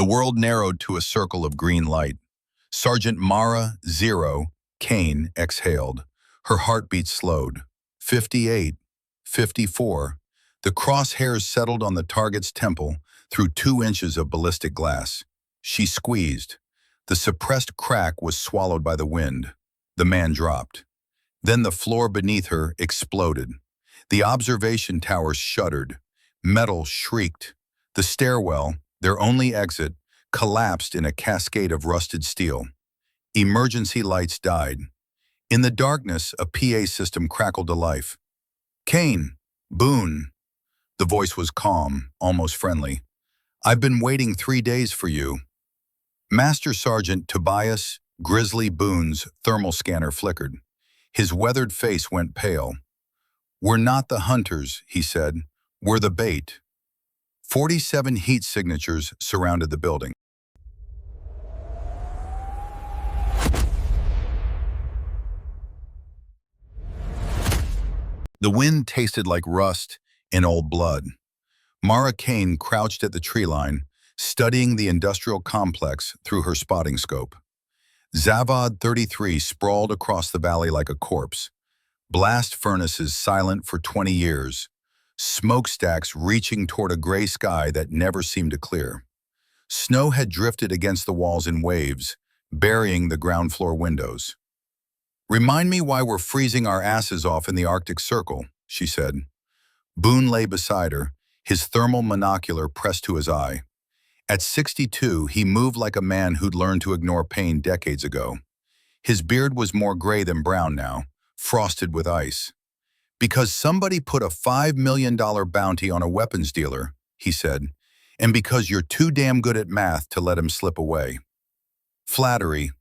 The world narrowed to a circle of green light. Sergeant Mara Kaine exhaled. Her heartbeat slowed. 58, 54. The crosshairs settled on the target's temple through 2 inches of ballistic glass. She squeezed. The suppressed crack was swallowed by the wind. The man dropped. Then the floor beneath her exploded. The observation tower shuddered. Metal shrieked. The stairwell, their only exit, collapsed in a cascade of rusted steel. Emergency lights died. In the darkness, a PA system crackled to life. "Kaine, Boone." The voice was calm, almost friendly. "I've been waiting 3 days for you." Master Sergeant Tobias Grizzly Boone's thermal scanner flickered. His weathered face went pale. "We're not the hunters," he said. "We're the bait." 47 heat signatures surrounded the building. The wind tasted like rust and old blood. Mara Kaine crouched at the tree line, studying the industrial complex through her spotting scope. Zavod 33 sprawled across the valley like a corpse. Blast furnaces silent for 20 years. Smokestacks reaching toward a gray sky that never seemed to clear. Snow had drifted against the walls in waves, burying the ground floor windows. "Remind me why we're freezing our asses off in the Arctic Circle," she said. Boone lay beside her, his thermal monocular pressed to his eye. At 62, he moved like a man who'd learned to ignore pain decades ago. His beard was more gray than brown now, frosted with ice. "Because somebody put a $5 million bounty on a weapons dealer," he said, "and because you're too damn good at math to let him slip away." Flattery.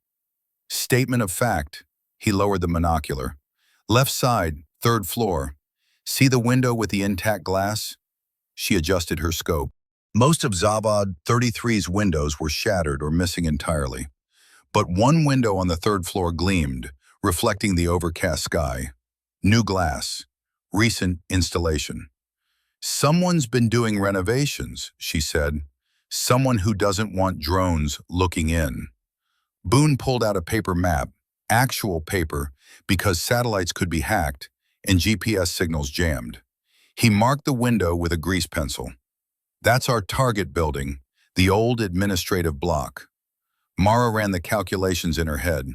Statement of fact. He lowered the monocular. "Left side, 3rd floor. See the window with the intact glass?" She adjusted her scope. Most of Zavod 33's windows were shattered or missing entirely. But one window on the 3rd floor gleamed, reflecting the overcast sky. New glass. Recent installation. "Someone's been doing renovations," she said. "Someone who doesn't want drones looking in." Boone pulled out a paper map, actual paper, because satellites could be hacked and GPS signals jammed. He marked the window with a grease pencil. "That's our target building, the old administrative block." Mara ran the calculations in her head.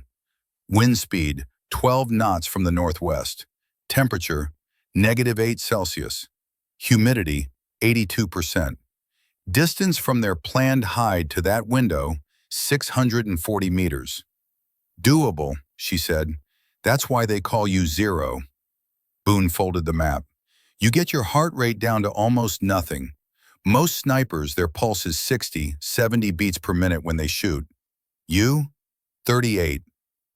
Wind speed, 12 knots from the northwest. Temperature, -8 Celsius. Humidity, 82%. Distance from their planned hide to that window, 640 meters. "Doable," she said. "That's why they call you Zero." Boone folded the map. "You get your heart rate down to almost nothing. Most snipers, their pulse is 60, 70 beats per minute when they shoot. You? 38.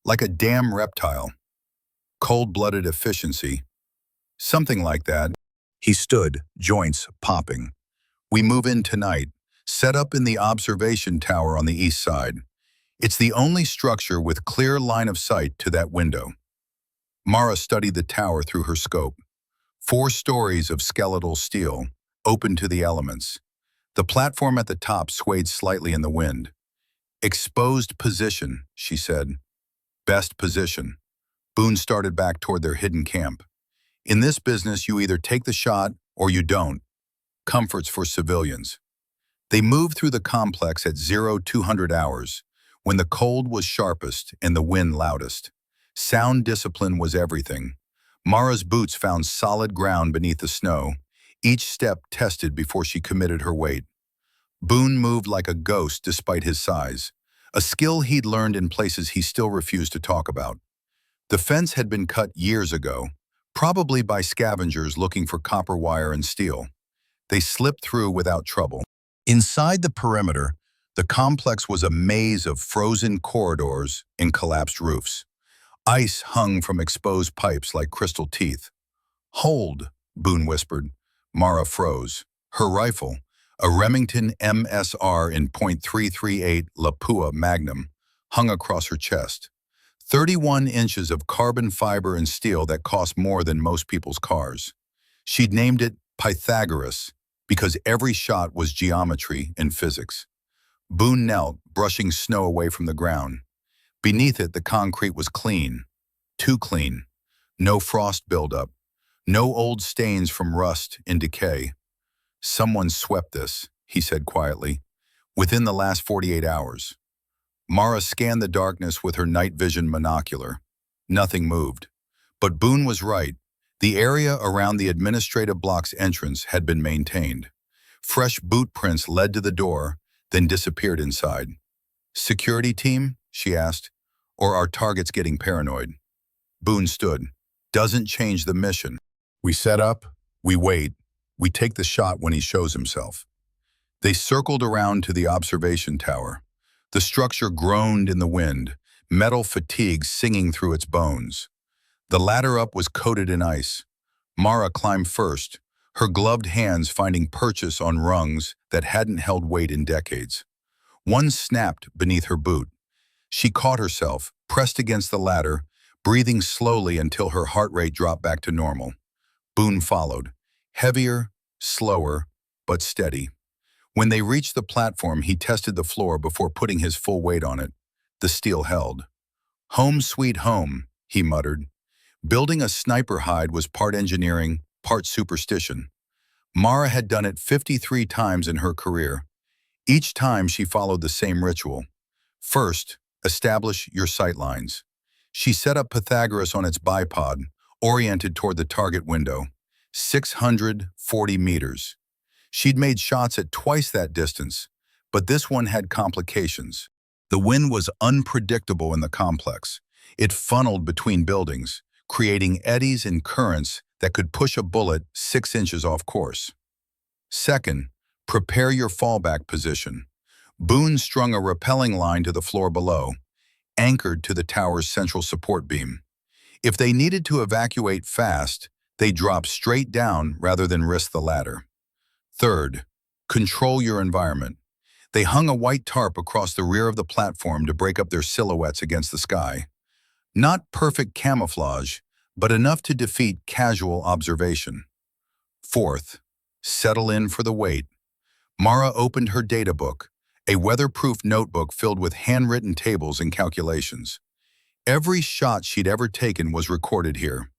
Like a damn reptile. Cold-blooded efficiency. Something like that." He stood, joints popping. "We move in tonight, set up in the observation tower on the east side. It's the only structure with clear line of sight to that window." Mara studied the tower through her scope. 4 stories of skeletal steel, open to the elements. The platform at the top swayed slightly in the wind. "Exposed position," she said. "Best position." Boone started back toward their hidden camp. "In this business, you either take the shot or you don't. Comforts for civilians." They moved through the complex at 0200 hours, when the cold was sharpest and the wind loudest. Sound discipline was everything. Mara's boots found solid ground beneath the snow, each step tested before she committed her weight. Boone moved like a ghost despite his size, a skill he'd learned in places he still refused to talk about. The fence had been cut years ago, probably by scavengers looking for copper wire and steel. They slipped through without trouble. Inside the perimeter, the complex was a maze of frozen corridors and collapsed roofs. Ice hung from exposed pipes like crystal teeth. "Hold," Boone whispered. Mara froze. Her rifle, a Remington MSR in .338 Lapua Magnum, hung across her chest. 31 inches of carbon fiber and steel that cost more than most people's cars. She'd named it Pythagoras because every shot was geometry and physics. Boone knelt, brushing snow away from the ground. Beneath it, the concrete was clean. Too clean. No frost buildup. No old stains from rust and decay. Someone swept this, he said quietly, within the last 48 hours. Mara scanned the darkness with her night vision monocular. Nothing moved. But Boone was right. The area around the administrative block's entrance had been maintained. Fresh boot prints led to the door, then disappeared inside. "Security team?" she asked. "Or are targets getting paranoid?" Boone stood. "Doesn't change the mission. We set up, we wait, we take the shot when he shows himself." They circled around to the observation tower. The structure groaned in the wind, metal fatigue singing through its bones. The ladder up was coated in ice. Mara climbed first, her gloved hands finding purchase on rungs that hadn't held weight in decades. One snapped beneath her boot. She caught herself, pressed against the ladder, breathing slowly until her heart rate dropped back to normal. Boone followed, heavier, slower, but steady. When they reached the platform, he tested the floor before putting his full weight on it. The steel held. "Home sweet home," he muttered. Building a sniper hide was part engineering, part superstition. Mara had done it 53 times in her career. Each time she followed the same ritual. First, establish your sight lines. She set up Pythagoras on its bipod, oriented toward the target window. 640 meters. She'd made shots at twice that distance, but this one had complications. The wind was unpredictable in the complex. It funneled between buildings, creating eddies and currents that could push a bullet 6 inches off course. Second, prepare your fallback position. Boone strung a rappelling line to the floor below, anchored to the tower's central support beam. If they needed to evacuate fast, they dropped straight down rather than risk the ladder. Third, control your environment. They hung a white tarp across the rear of the platform to break up their silhouettes against the sky. Not perfect camouflage, but enough to defeat casual observation. Fourth, settle in for the wait. Mara opened her data book, a weatherproof notebook filled with handwritten tables and calculations. Every shot she'd ever taken was recorded here.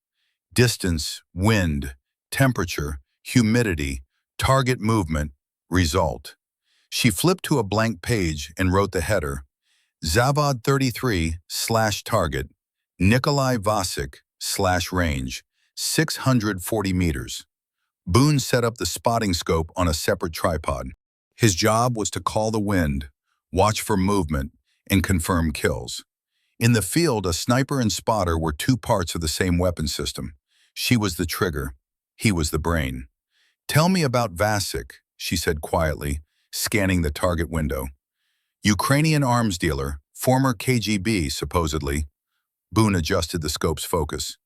Distance, wind, temperature, humidity, target movement, result. She flipped to a blank page and wrote the header, Zavod 33/target, Nikolai Vasek/range, 640 meters. Boone set up the spotting scope on a separate tripod. His job was to call the wind, watch for movement, and confirm kills. In the field, a sniper and spotter were two parts of the same weapon system. She was the trigger. He was the brain. "Tell me about Vasek," she said quietly, scanning the target window. "Ukrainian arms dealer, former KGB, supposedly." Boone adjusted the scope's focus.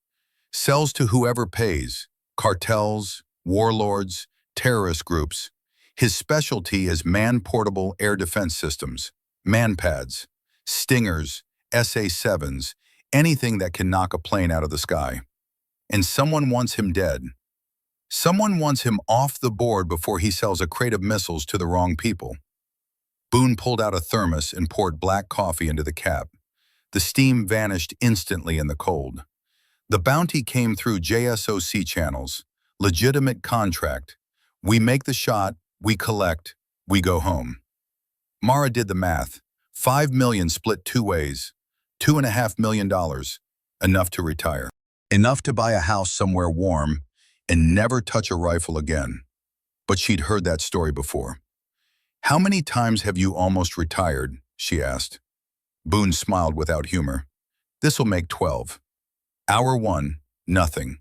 "Sells to whoever pays, cartels, warlords, terrorist groups. His specialty is man-portable air defense systems, manpads, Stingers, SA-7s, anything that can knock a plane out of the sky. And someone wants him dead. Someone wants him off the board before he sells a crate of missiles to the wrong people." Boone pulled out a thermos and poured black coffee into the cap. The steam vanished instantly in the cold. "The bounty came through JSOC channels. Legitimate contract. We make the shot, we collect, we go home." Mara did the math. 5 million split 2 ways. $2.5 million. Enough to retire. Enough to buy a house somewhere warm and never touch a rifle again. But she'd heard that story before. "How many times have you almost retired?" she asked. Boone smiled without humor. "This'll make 12. Hour 1, nothing.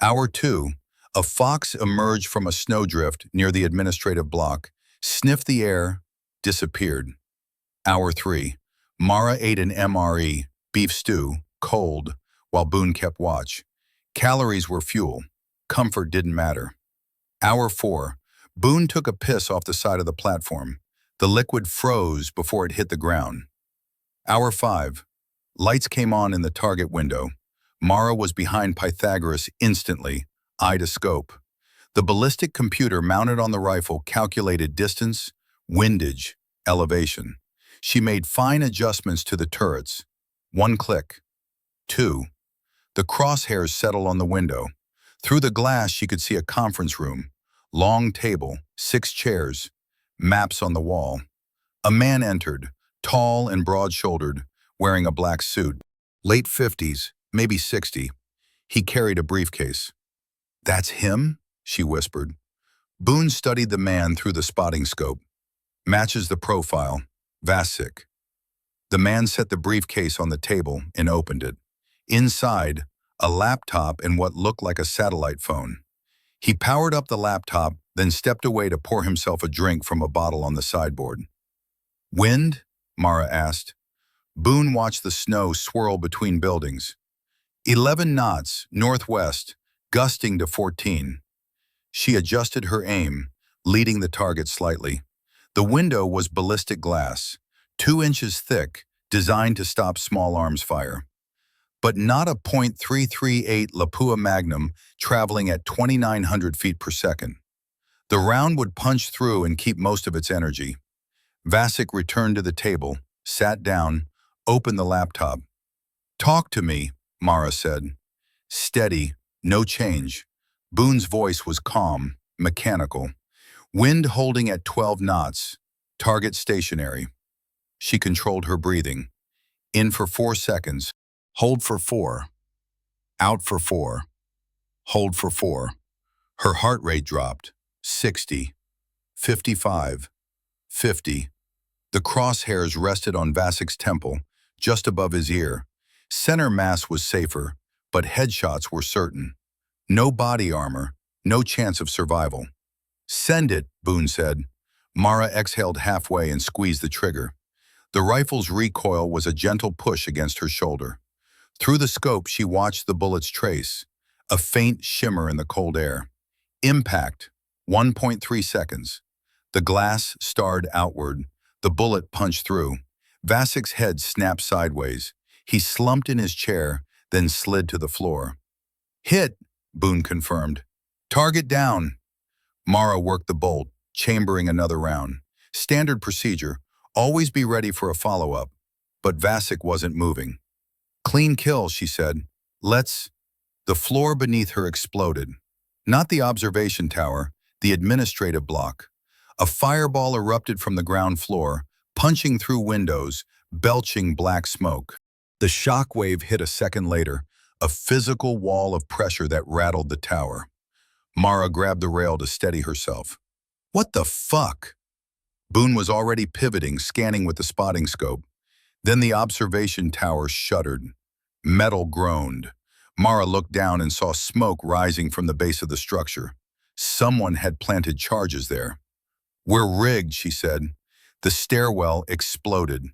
Hour 2, a fox emerged from a snowdrift near the administrative block, sniffed the air, disappeared. Hour 3, Mara ate an MRE, beef stew, cold, while Boone kept watch. Calories were fuel. Comfort didn't matter. Hour 4, Boone took a piss off the side of the platform. The liquid froze before it hit the ground. Hour 5, lights came on in the target window. Mara was behind Pythagoras instantly, eye to scope. The ballistic computer mounted on the rifle calculated distance, windage, elevation. She made fine adjustments to the turrets. 1 click. 2. The crosshairs settled on the window. Through the glass, she could see a conference room. Long table, 6 chairs, maps on the wall. A man entered, tall and broad-shouldered, wearing a black suit. Late 50s, maybe 60. He carried a briefcase. "That's him?" she whispered. Boone studied the man through the spotting scope. "Matches the profile. Vasek." The man set the briefcase on the table and opened it. Inside, a laptop and what looked like a satellite phone. He powered up the laptop, then stepped away to pour himself a drink from a bottle on the sideboard. "Wind?" Mara asked. Boone watched the snow swirl between buildings. 11 knots, northwest, gusting to 14. She adjusted her aim, leading the target slightly. The window was ballistic glass, 2 inches thick, designed to stop small arms fire. But not a .338 Lapua Magnum traveling at 2,900 feet per second. The round would punch through and keep most of its energy. Vasek returned to the table, sat down, opened the laptop. "Talk to me," Mara said. Steady, no change. Boone's voice was calm, mechanical. Wind holding at 12 knots. Target stationary. She controlled her breathing. In for 4 seconds. Hold for 4. Out for 4. Hold for 4. Her heart rate dropped. 60. 55. 50. The crosshairs rested on Vasek's temple, just above his ear. Center mass was safer, but headshots were certain. No body armor, no chance of survival. "Send it," Boone said. Mara exhaled halfway and squeezed the trigger. The rifle's recoil was a gentle push against her shoulder. Through the scope, she watched the bullet's trace, a faint shimmer in the cold air. Impact, 1.3 seconds. The glass starred outward. The bullet punched through. Vasek's head snapped sideways. He slumped in his chair, then slid to the floor. "Hit," Boone confirmed. "Target down." Mara worked the bolt, chambering another round. Standard procedure, always be ready for a follow-up. But Vasek wasn't moving. "Clean kill," she said. "Let's—" The floor beneath her exploded. Not the observation tower, the administrative block. A fireball erupted from the ground floor, punching through windows, belching black smoke. The shockwave hit a second later, a physical wall of pressure that rattled the tower. Mara grabbed the rail to steady herself. "What the fuck?" Boone was already pivoting, scanning with the spotting scope. Then the observation tower shuddered. Metal groaned. Mara looked down and saw smoke rising from the base of the structure. Someone had planted charges there. "We're rigged," she said. The stairwell exploded.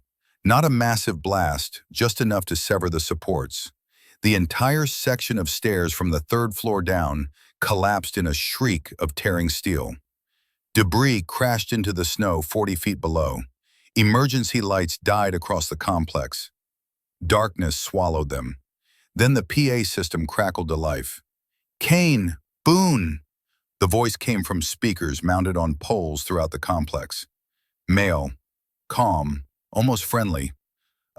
Not a massive blast, just enough to sever the supports. The entire section of stairs from the 3rd floor down collapsed in a shriek of tearing steel. Debris crashed into the snow 40 feet below. Emergency lights died across the complex. Darkness swallowed them. Then the PA system crackled to life. "Kaine! Boone!" The voice came from speakers mounted on poles throughout the complex. Male, calm, almost friendly.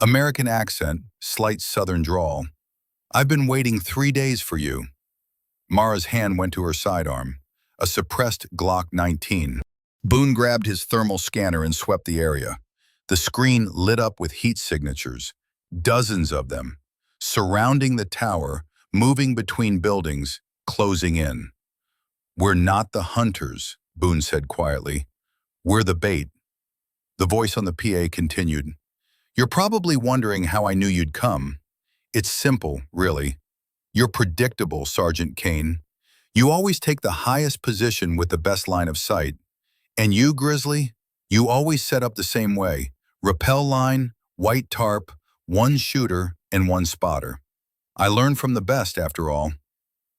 American accent, slight southern drawl. "I've been waiting 3 days for you." Mara's hand went to her sidearm, a suppressed Glock 19. Boone grabbed his thermal scanner and swept the area. The screen lit up with heat signatures, dozens of them, surrounding the tower, moving between buildings, closing in. "We're not the hunters," Boone said quietly. "We're the bait." The voice on the PA continued. "You're probably wondering how I knew you'd come. It's simple, really. You're predictable, Sergeant Kaine. You always take the highest position with the best line of sight. And you, Grizzly, you always set up the same way. Rappel line, white tarp, 1 shooter, and 1 spotter. I learned from the best, after all."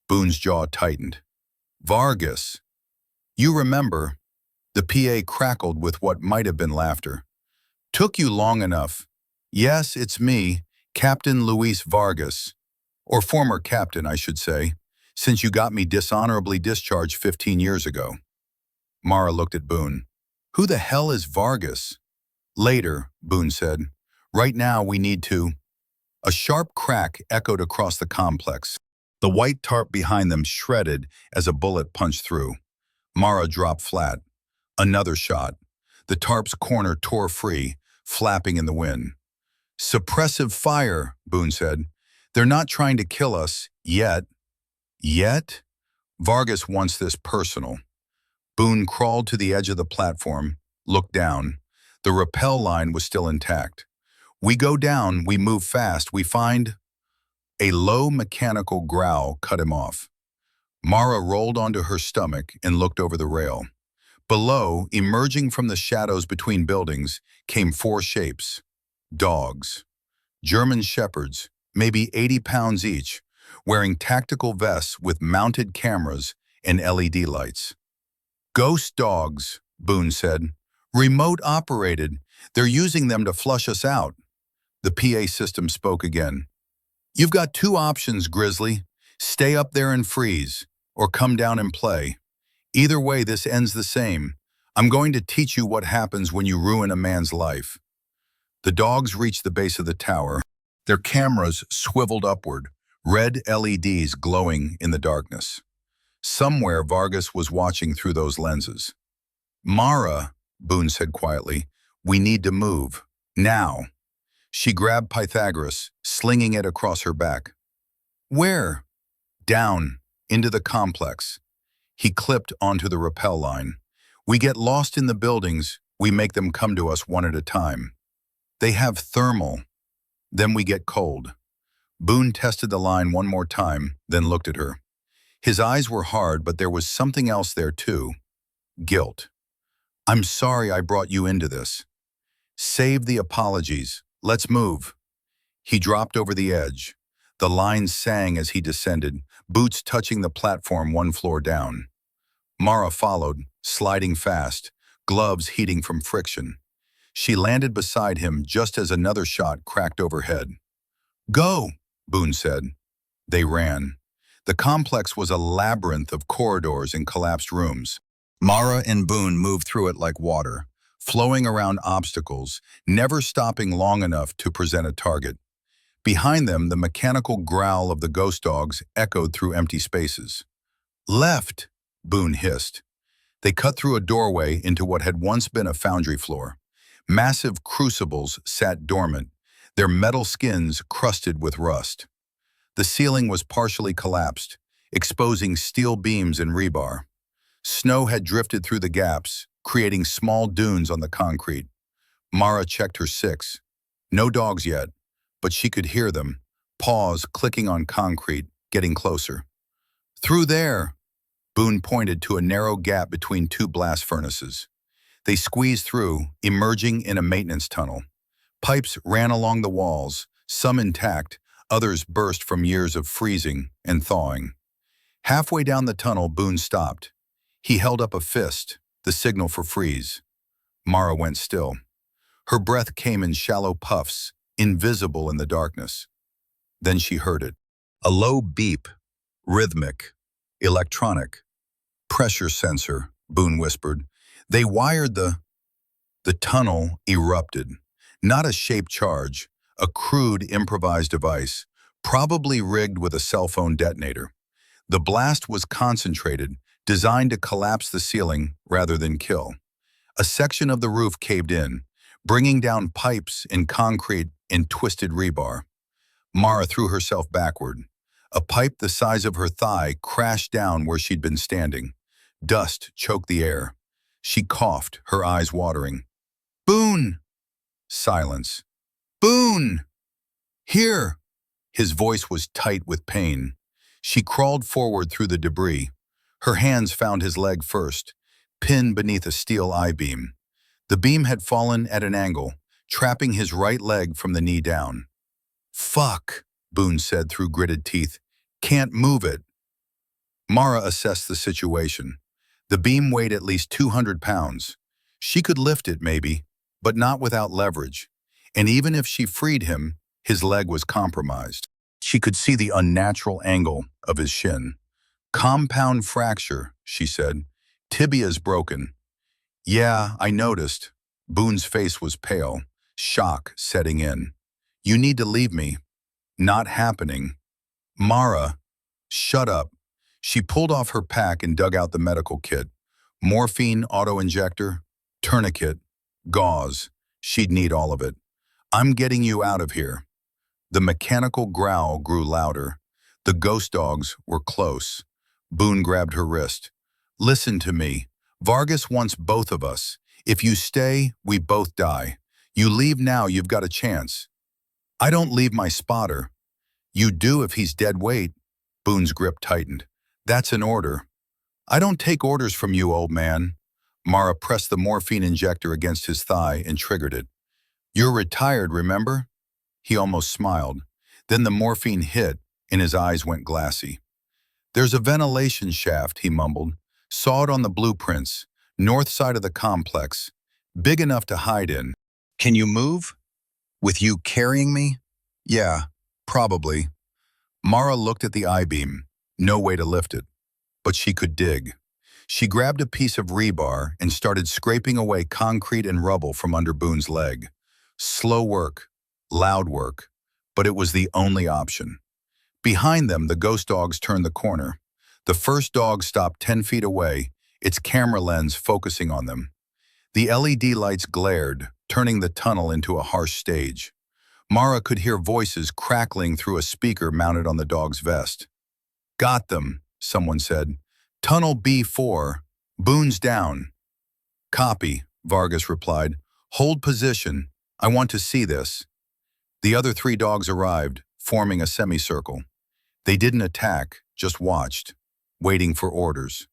Boone's jaw tightened. "Vargas. You remember." The PA crackled with what might have been laughter. "Took you long enough. Yes, it's me, Captain Luis Vargas. Or former captain, I should say, since you got me dishonorably discharged 15 years ago." Mara looked at Boone. "Who the hell is Vargas?" Later, Boone said. Right now we need to. A sharp crack echoed across the complex. The white tarp behind them shredded as a bullet punched through. Mara dropped flat. Another shot. The tarp's corner tore free, flapping in the wind. Suppressive fire, Boone said. They're not trying to kill us, yet. Yet? Vargas wants this personal. Boone crawled to the edge of the platform, looked down. The rappel line was still intact. We go down, we move fast, we find... A low mechanical growl cut him off. Mara rolled onto her stomach and looked over the rail. Below, emerging from the shadows between buildings, came four shapes. Dogs. German shepherds, maybe 80 pounds each, wearing tactical vests with mounted cameras and LED lights. Ghost dogs, Boone said. Remote operated. They're using them to flush us out. The PA system spoke again. You've got two options, Grizzly. Stay up there and freeze, or come down and play. Either way, this ends the same. I'm going to teach you what happens when you ruin a man's life. The dogs reached the base of the tower. Their cameras swiveled upward, red LEDs glowing in the darkness. Somewhere Vargas was watching through those lenses. Mara, Boone said quietly, we need to move. Now. She grabbed Pythagoras, slinging it across her back. Where? Down, into the complex. He clipped onto the rappel line. We get lost in the buildings, we make them come to us one at a time. They have thermal. Then we get cold. Boone tested the line one more time, then looked at her. His eyes were hard, but there was something else there too. Guilt. I'm sorry I brought you into this. Save the apologies. Let's move. He dropped over the edge. The line sang as he descended, boots touching the platform one floor down. Mara followed, sliding fast, gloves heating from friction. She landed beside him just as another shot cracked overhead. Go, Boone said. They ran. The complex was a labyrinth of corridors and collapsed rooms. Mara and Boone moved through it like water, flowing around obstacles, never stopping long enough to present a target. Behind them, the mechanical growl of the ghost dogs echoed through empty spaces. Left, Boone hissed. They cut through a doorway into what had once been a foundry floor. Massive crucibles sat dormant, their metal skins crusted with rust. The ceiling was partially collapsed, exposing steel beams and rebar. Snow had drifted through the gaps, creating small dunes on the concrete. Mara checked her 6. No dogs yet, but she could hear them, paws clicking on concrete, getting closer. Through there, Boone pointed to a narrow gap between two blast furnaces. They squeezed through, emerging in a maintenance tunnel. Pipes ran along the walls, some intact, others burst from years of freezing and thawing. Halfway down the tunnel, Boone stopped. He held up a fist, the signal for freeze. Mara went still. Her breath came in shallow puffs, invisible in the darkness. Then she heard it. A low beep, rhythmic, electronic. Pressure sensor, Boone whispered. They wired the tunnel erupted. Not a shaped charge, a crude improvised device, probably rigged with a cell phone detonator. The blast was concentrated, designed to collapse the ceiling rather than kill. A section of the roof caved in, bringing down pipes and concrete and twisted rebar. Mara threw herself backward. A pipe the size of her thigh crashed down where she'd been standing. Dust choked the air. She coughed, her eyes watering. Boone! Silence. Boone! Here! His voice was tight with pain. She crawled forward through the debris. Her hands found his leg first, pinned beneath a steel I-beam. The beam had fallen at an angle, trapping his right leg from the knee down. Fuck, Boone said through gritted teeth. Can't move it. Mara assessed the situation. The beam weighed at least 200 pounds. She could lift it, maybe, but not without leverage. And even if she freed him, his leg was compromised. She could see the unnatural angle of his shin. Compound fracture, she said. Tibia's broken. Yeah, I noticed. Boone's face was pale, shock setting in. You need to leave me. Not happening. Mara, shut up. She pulled off her pack and dug out the medical kit. Morphine auto-injector, tourniquet, gauze. She'd need all of it. I'm getting you out of here. The mechanical growl grew louder. The ghost dogs were close. Boone grabbed her wrist. Listen to me. Vargas wants both of us. If you stay, we both die. You leave now, you've got a chance. I don't leave my spotter. You do if he's dead weight. Boone's grip tightened. That's an order. I don't take orders from you, old man. Mara pressed the morphine injector against his thigh and triggered it. You're retired, remember? He almost smiled. Then the morphine hit, and his eyes went glassy. There's a ventilation shaft, he mumbled. Saw it on the blueprints, north side of the complex, big enough to hide in. Can you move? With you carrying me? Yeah, probably. Mara looked at the I-beam. No way to lift it. But she could dig. She grabbed a piece of rebar and started scraping away concrete and rubble from under Boone's leg. Slow work, loud work, but it was the only option. Behind them, the ghost dogs turned the corner. The first dog stopped 10 feet away, its camera lens focusing on them. The LED lights glared, turning the tunnel into a harsh stage. Mara could hear voices crackling through a speaker mounted on the dog's vest. Got them, someone said. Tunnel B4, Boone's down. Copy, Vargas replied. Hold position. I want to see this. The other 3 dogs arrived, forming a semicircle. They didn't attack, just watched, waiting for orders.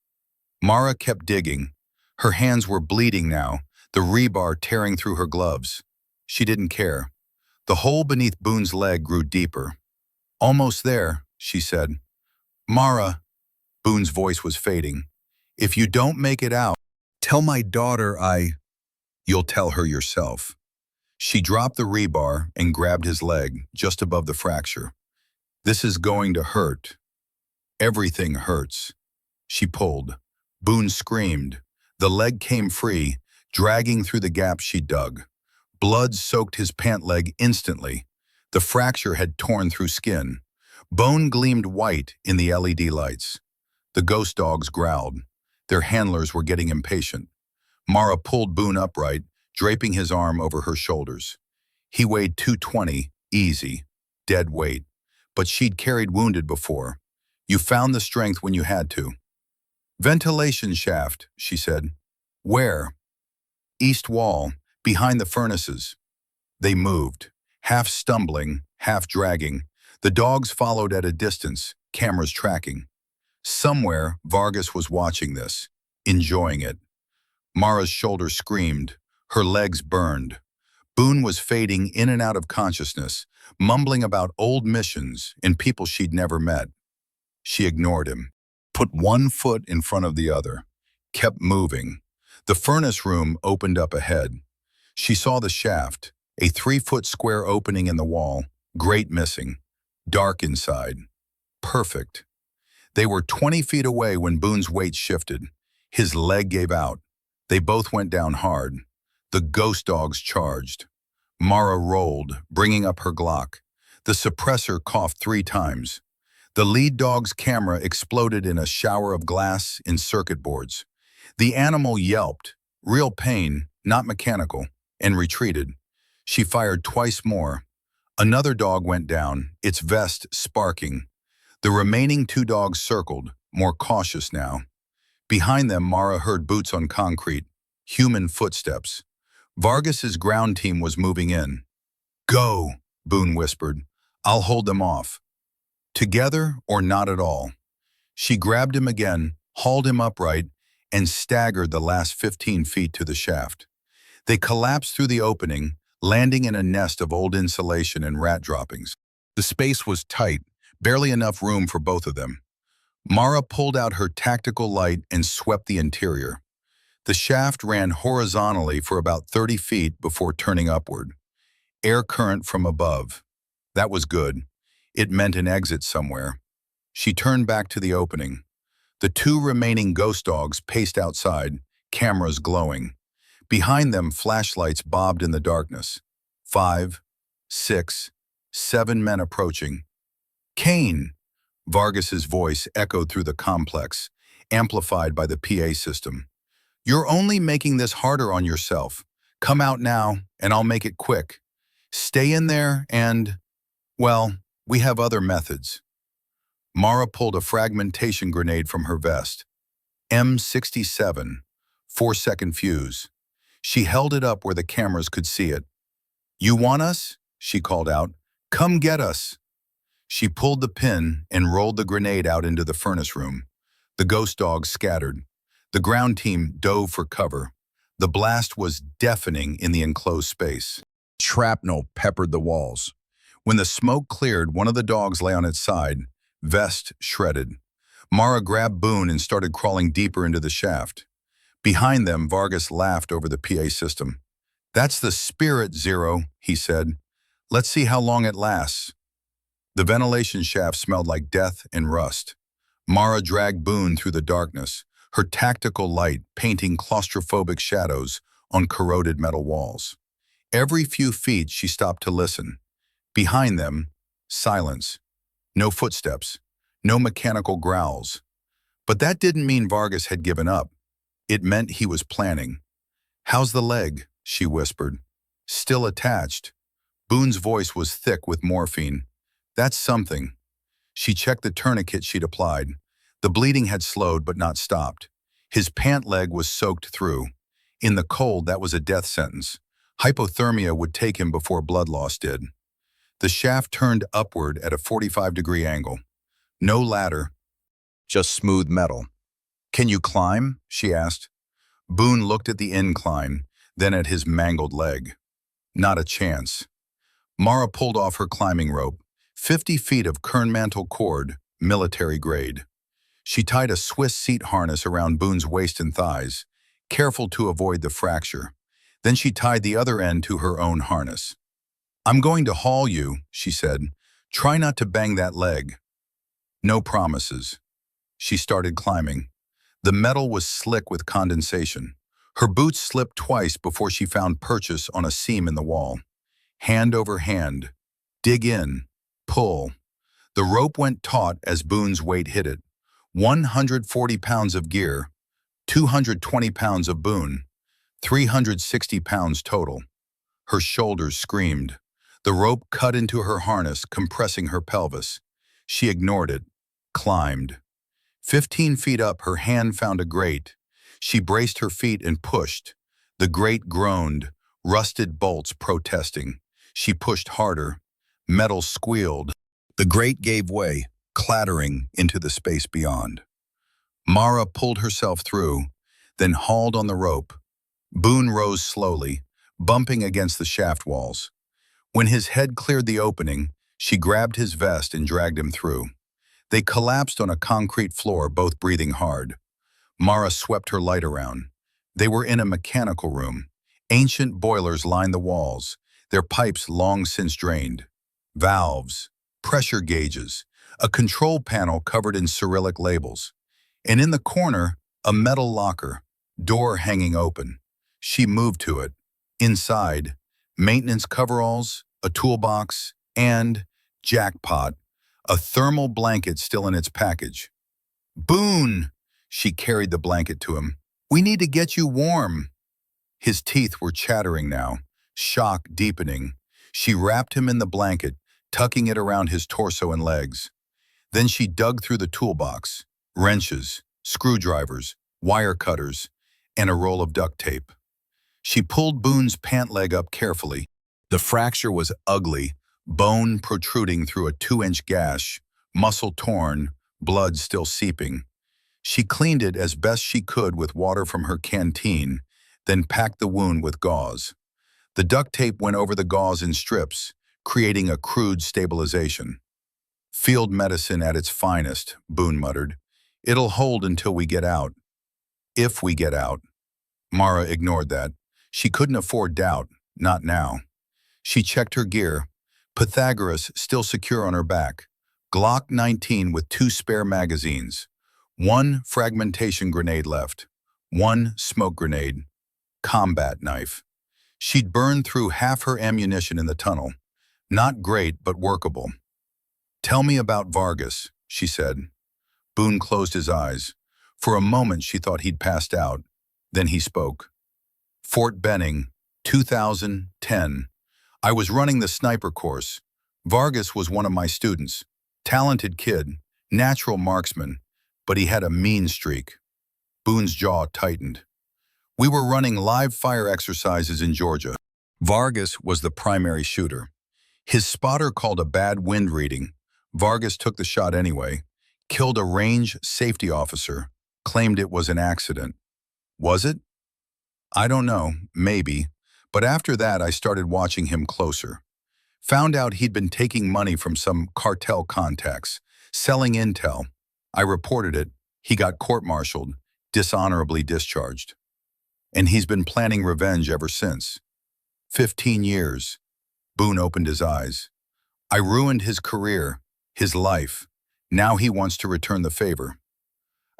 Mara kept digging. Her hands were bleeding now, the rebar tearing through her gloves. She didn't care. The hole beneath Boone's leg grew deeper. Almost there, she said. Mara, Boone's voice was fading. If you don't make it out, tell my daughter You'll tell her yourself. She dropped the rebar and grabbed his leg just above the fracture. This is going to hurt. Everything hurts. She pulled. Boone screamed. The leg came free, dragging through the gap she dug. Blood soaked his pant leg instantly. The fracture had torn through skin. Bone gleamed white in the LED lights. The ghost dogs growled. Their handlers were getting impatient. Mara pulled Boone upright, draping his arm over her shoulders. He weighed 220, easy, dead weight. But she'd carried wounded before. You found the strength when you had to. Ventilation shaft, she said. Where? East wall, behind the furnaces. They moved, half stumbling, half dragging. The dogs followed at a distance, cameras tracking. Somewhere, Vargas was watching this, enjoying it. Mara's shoulder screamed. Her legs burned. Boone was fading in and out of consciousness, mumbling about old missions and people she'd never met. She ignored him, put one foot in front of the other, kept moving. The furnace room opened up ahead. She saw the shaft, a 3-foot square opening in the wall, grate missing, dark inside. Perfect. They were 20 feet away when Boone's weight shifted. His leg gave out. They both went down hard. The ghost dogs charged. Mara rolled, bringing up her Glock. The suppressor coughed 3 times. The lead dog's camera exploded in a shower of glass and circuit boards. The animal yelped, real pain, not mechanical, and retreated. She fired twice more. Another dog went down, its vest sparking. The remaining 2 dogs circled, more cautious now. Behind them, Mara heard boots on concrete, human footsteps. Vargas's ground team was moving in. Go, Boone whispered. I'll hold them off. Together or not at all. She grabbed him again, hauled him upright, and staggered the last 15 feet to the shaft. They collapsed through the opening, landing in a nest of old insulation and rat droppings. The space was tight, barely enough room for both of them. Mara pulled out her tactical light and swept the interior. The shaft ran horizontally for about 30 feet before turning upward. Air current from above. That was good. It meant an exit somewhere. She turned back to the opening. The 2 remaining ghost dogs paced outside, cameras glowing. Behind them, flashlights bobbed in the darkness. 5, 6, 7 men approaching. Kaine! Vargas's voice echoed through the complex, amplified by the PA system. You're only making this harder on yourself. Come out now, and I'll make it quick. Stay in there and, well, we have other methods. Mara pulled a fragmentation grenade from her vest. M67, 4-second fuse. She held it up where the cameras could see it. You want us? She called out. Come get us. She pulled the pin and rolled the grenade out into the furnace room. The ghost dogs scattered. The ground team dove for cover. The blast was deafening in the enclosed space. Shrapnel peppered the walls. When the smoke cleared, one of the dogs lay on its side, vest shredded. Mara grabbed Boone and started crawling deeper into the shaft. Behind them, Vargas laughed over the PA system. That's the spirit, Zero, he said. Let's see how long it lasts. The ventilation shaft smelled like death and rust. Mara dragged Boone through the darkness, her tactical light painting claustrophobic shadows on corroded metal walls. Every few feet, she stopped to listen. Behind them, silence. No footsteps, no mechanical growls. But that didn't mean Vargas had given up. It meant he was planning. How's the leg? She whispered. Still attached. Boone's voice was thick with morphine. That's something. She checked the tourniquet she'd applied. The bleeding had slowed but not stopped. His pant leg was soaked through. In the cold, that was a death sentence. Hypothermia would take him before blood loss did. The shaft turned upward at a 45-degree angle. No ladder, just smooth metal. Can you climb? She asked. Boone looked at the incline, then at his mangled leg. Not a chance. Mara pulled off her climbing rope, 50 feet of Kernmantle cord, military grade. She tied a Swiss seat harness around Boone's waist and thighs, careful to avoid the fracture. Then she tied the other end to her own harness. I'm going to haul you, she said. Try not to bang that leg. No promises. She started climbing. The metal was slick with condensation. Her boots slipped twice before she found purchase on a seam in the wall. Hand over hand. Dig in. Pull. The rope went taut as Boone's weight hit it. 140 pounds of gear. 220 pounds of Boone. 360 pounds total. Her shoulders screamed. The rope cut into her harness, compressing her pelvis. She ignored it. Climbed. 15 feet up, her hand found a grate. She braced her feet and pushed. The grate groaned, rusted bolts protesting. She pushed harder. Metal squealed. The grate gave way, clattering into the space beyond. Mara pulled herself through, then hauled on the rope. Boone rose slowly, bumping against the shaft walls. When his head cleared the opening, she grabbed his vest and dragged him through. They collapsed on a concrete floor, both breathing hard. Mara swept her light around. They were in a mechanical room. Ancient boilers lined the walls, their pipes long since drained. Valves, pressure gauges, a control panel covered in Cyrillic labels. And in the corner, a metal locker, door hanging open. She moved to it. Inside, maintenance coveralls, a toolbox, and, jackpot, a thermal blanket still in its package. Boone! She carried the blanket to him. We need to get you warm. His teeth were chattering now, shock deepening. She wrapped him in the blanket, tucking it around his torso and legs. Then she dug through the toolbox, wrenches, screwdrivers, wire cutters, and a roll of duct tape. She pulled Boone's pant leg up carefully. The fracture was ugly, bone protruding through a 2-inch gash, muscle torn, blood still seeping. She cleaned it as best she could with water from her canteen, then packed the wound with gauze. The duct tape went over the gauze in strips, creating a crude stabilization. Field medicine at its finest, Boone muttered. It'll hold until we get out. If we get out. Mara ignored that. She couldn't afford doubt, not now. She checked her gear. Pythagoras still secure on her back. Glock 19 with 2 spare magazines. 1 fragmentation grenade left. 1 smoke grenade. combat knife. She'd burned through half her ammunition in the tunnel. Not great, but workable. "Tell me about Vargas," she said. Boone closed his eyes. For a moment she thought he'd passed out. Then he spoke. "Fort Benning, 2010. I was running the sniper course. Vargas was one of my students. Talented kid, natural marksman, but he had a mean streak." Boone's jaw tightened. "We were running live fire exercises in Georgia. Vargas was the primary shooter. His spotter called a bad wind reading. Vargas took the shot anyway, killed a range safety officer, claimed it was an accident. Was it? I don't know, maybe. But after that I started watching him closer. Found out he'd been taking money from some cartel contacts, selling intel. I reported it. He got court-martialed, dishonorably discharged. And he's been planning revenge ever since. 15 years. Boone opened his eyes. I ruined his career, his life. Now he wants to return the favor.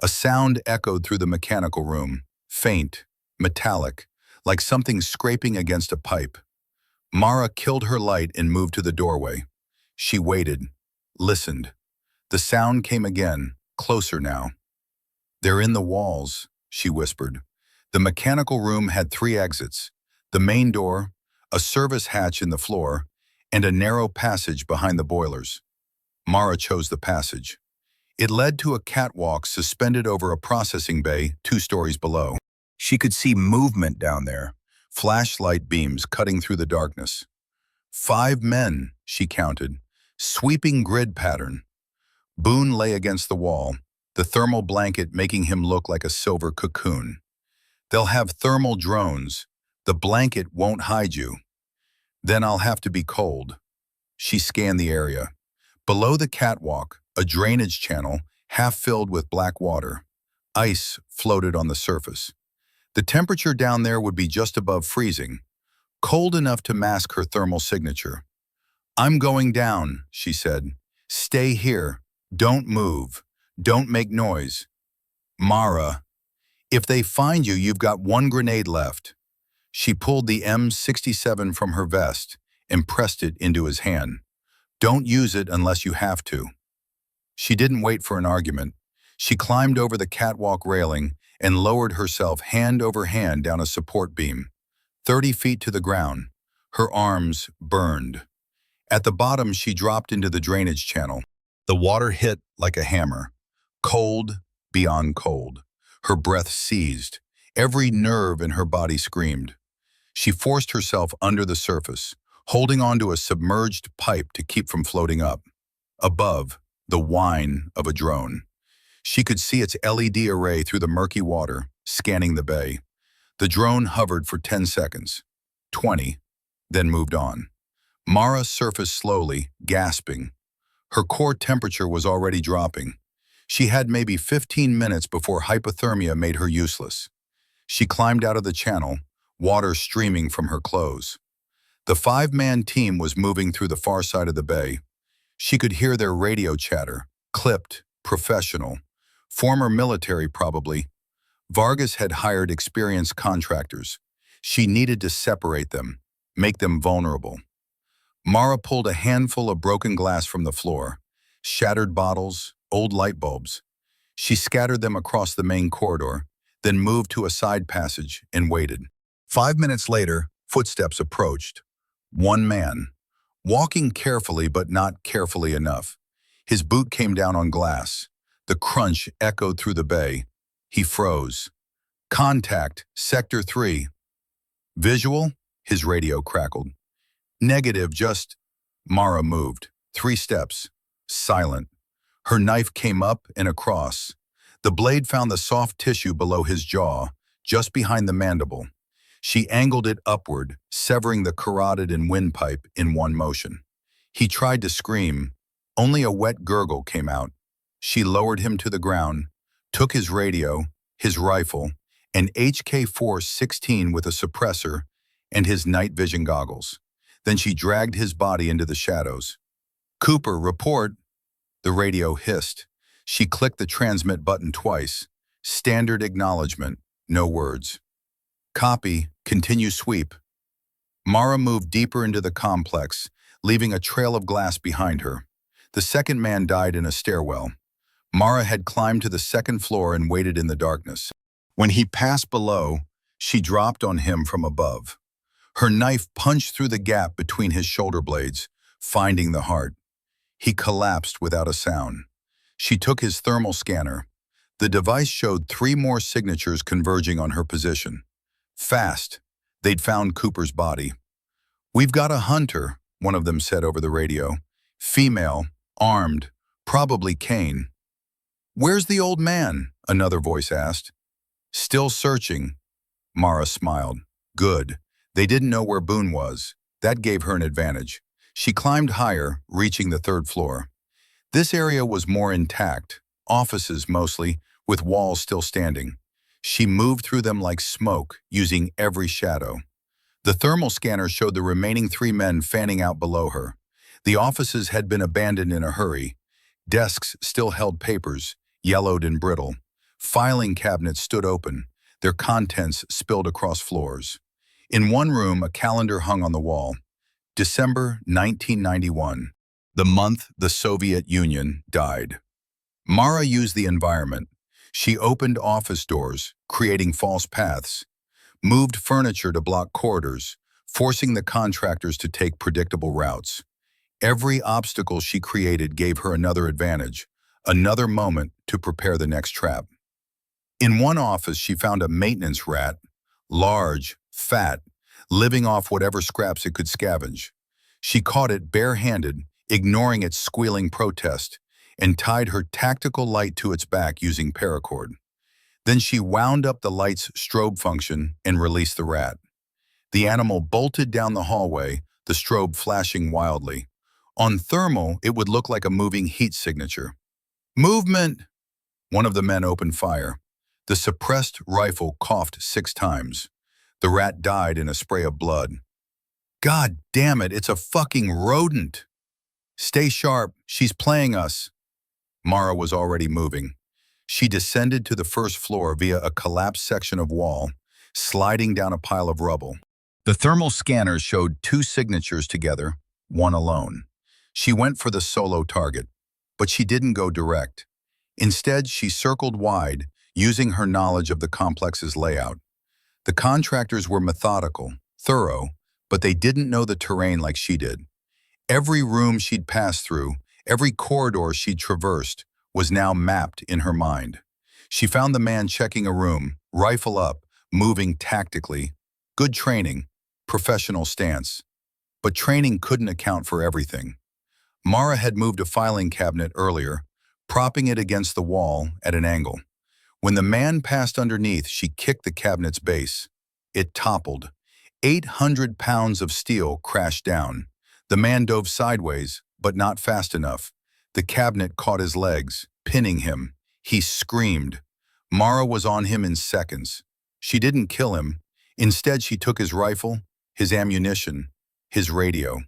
A sound echoed through the mechanical room, faint, metallic, like something scraping against a pipe. Mara killed her light and moved to the doorway. She waited, listened. The sound came again, closer now. "They're in the walls," she whispered. The mechanical room had 3 exits. The main door, a service hatch in the floor, and a narrow passage behind the boilers. Mara chose the passage. It led to a catwalk suspended over a processing bay 2 stories below. She could see movement down there, flashlight beams cutting through the darkness. 5 men, she counted, sweeping grid pattern. Boone lay against the wall, the thermal blanket making him look like a silver cocoon. "They'll have thermal drones. The blanket won't hide you. Then I'll have to be cold." She scanned the area. Below the catwalk, a drainage channel, half filled with black water. Ice floated on the surface. The temperature down there would be just above freezing, cold enough to mask her thermal signature. "I'm going down," she said. "Stay here. Don't move. Don't make noise. Mara, if they find you, you've got 1 grenade left." She pulled the M67 from her vest and pressed it into his hand. "Don't use it unless you have to." She didn't wait for an argument. She climbed over the catwalk railing and lowered herself hand over hand down a support beam. 30 feet to the ground. Her arms burned. At the bottom, she dropped into the drainage channel. The water hit like a hammer. Cold beyond cold. Her breath seized. Every nerve in her body screamed. She forced herself under the surface, holding onto a submerged pipe to keep from floating up. Above, the whine of a drone. She could see its LED array through the murky water, scanning the bay. The drone hovered for 10 seconds, 20, then moved on. Mara surfaced slowly, gasping. Her core temperature was already dropping. She had maybe 15 minutes before hypothermia made her useless. She climbed out of the channel, water streaming from her clothes. The 5-man team was moving through the far side of the bay. She could hear their radio chatter, clipped, professional. Former military, probably. Vargas had hired experienced contractors. She needed to separate them, make them vulnerable. Mara pulled a handful of broken glass from the floor, shattered bottles, old light bulbs. She scattered them across the main corridor, then moved to a side passage and waited. 5 minutes later, footsteps approached. 1 man, walking carefully but not carefully enough. His boot came down on glass. The crunch echoed through the bay. He froze. "Contact, Sector 3. "Visual?" His radio crackled. "Negative, just..." Mara moved. 3 steps. Silent. Her knife came up and across. The blade found the soft tissue below his jaw, just behind the mandible. She angled it upward, severing the carotid and windpipe in one motion. He tried to scream. Only a wet gurgle came out. She lowered him to the ground, took his radio, his rifle, an HK-416 with a suppressor, and his night vision goggles. Then she dragged his body into the shadows. "Cooper, report." The radio hissed. She clicked the transmit button twice. Standard acknowledgement, no words. Copy, continue sweep. Mara moved deeper into the complex, leaving a trail of glass behind her. The second man died in a stairwell. Mara had climbed to the second floor and waited in the darkness. When he passed below, she dropped on him from above. Her knife punched through the gap between his shoulder blades, finding the heart. He collapsed without a sound. She took his thermal scanner. The device showed 3 more signatures converging on her position. Fast. They'd found Cooper's body. "We've got a hunter," one of them said over the radio. "Female, armed, probably Kaine." "Where's the old man?" another voice asked. "Still searching." Mara smiled. Good. They didn't know where Boone was. That gave her an advantage. She climbed higher, reaching the 3rd floor. This area was more intact, offices mostly, with walls still standing. She moved through them like smoke, using every shadow. The thermal scanner showed the remaining 3 men fanning out below her. The offices had been abandoned in a hurry. Desks still held papers, yellowed and brittle. Filing cabinets stood open, their contents spilled across floors. In one room, a calendar hung on the wall. December 1991, the month the Soviet Union died. Mara used the environment. She opened office doors, creating false paths, moved furniture to block corridors, forcing the contractors to take predictable routes. Every obstacle she created gave her another advantage, another moment to prepare the next trap. In one office, she found a maintenance rat, large, fat, living off whatever scraps it could scavenge. She caught it barehanded, ignoring its squealing protest, and tied her tactical light to its back using paracord. Then she wound up the light's strobe function and released the rat. The animal bolted down the hallway, the strobe flashing wildly. On thermal, it would look like a moving heat signature. "Movement!" One of the men opened fire. The suppressed rifle coughed 6 times. The rat died in a spray of blood. "God damn it, it's a fucking rodent!" "Stay sharp, she's playing us." Mara was already moving. She descended to the 1st floor via a collapsed section of wall, sliding down a pile of rubble. The thermal scanners showed 2 signatures together, one alone. She went for the solo target, but she didn't go direct. Instead, she circled wide, using her knowledge of the complex's layout. The contractors were methodical, thorough, but they didn't know the terrain like she did. Every room she'd passed through, every corridor she'd traversed, was now mapped in her mind. She found the man checking a room, rifle up, moving tactically. Good training, professional stance. But training couldn't account for everything. Mara had moved a filing cabinet earlier, propping it against the wall at an angle. When the man passed underneath, she kicked the cabinet's base. It toppled. 800 pounds of steel crashed down. The man dove sideways, but not fast enough. The cabinet caught his legs, pinning him. He screamed. Mara was on him in seconds. She didn't kill him. Instead, she took his rifle, his ammunition, his radio.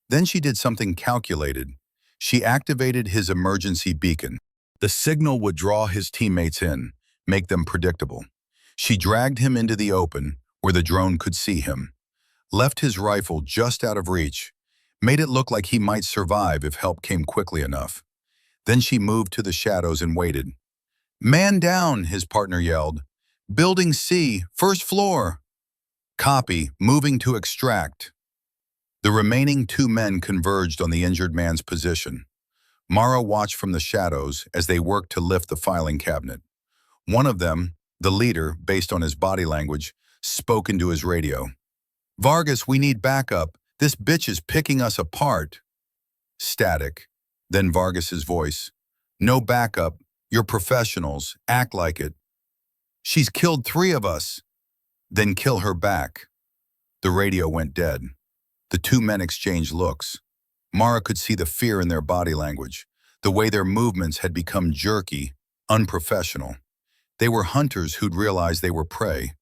Then she did something calculated. She activated his emergency beacon. The signal would draw his teammates in, make them predictable. She dragged him into the open, where the drone could see him. Left his rifle just out of reach. Made it look like he might survive if help came quickly enough. Then she moved to the shadows and waited. "Man down," his partner yelled. "Building C, 1st floor." "Copy, moving to extract." The remaining 2 men converged on the injured man's position. Mara watched from the shadows as they worked to lift the filing cabinet. One of them, the leader, based on his body language, spoke into his radio. "Vargas, we need backup. This bitch is picking us apart." Static. Then Vargas's voice. "No backup. You're professionals. Act like it." "She's killed 3 of us." "Then kill her back." The radio went dead. The 2 men exchanged looks. Mara could see the fear in their body language, the way their movements had become jerky, unprofessional. They were hunters who'd realized they were prey.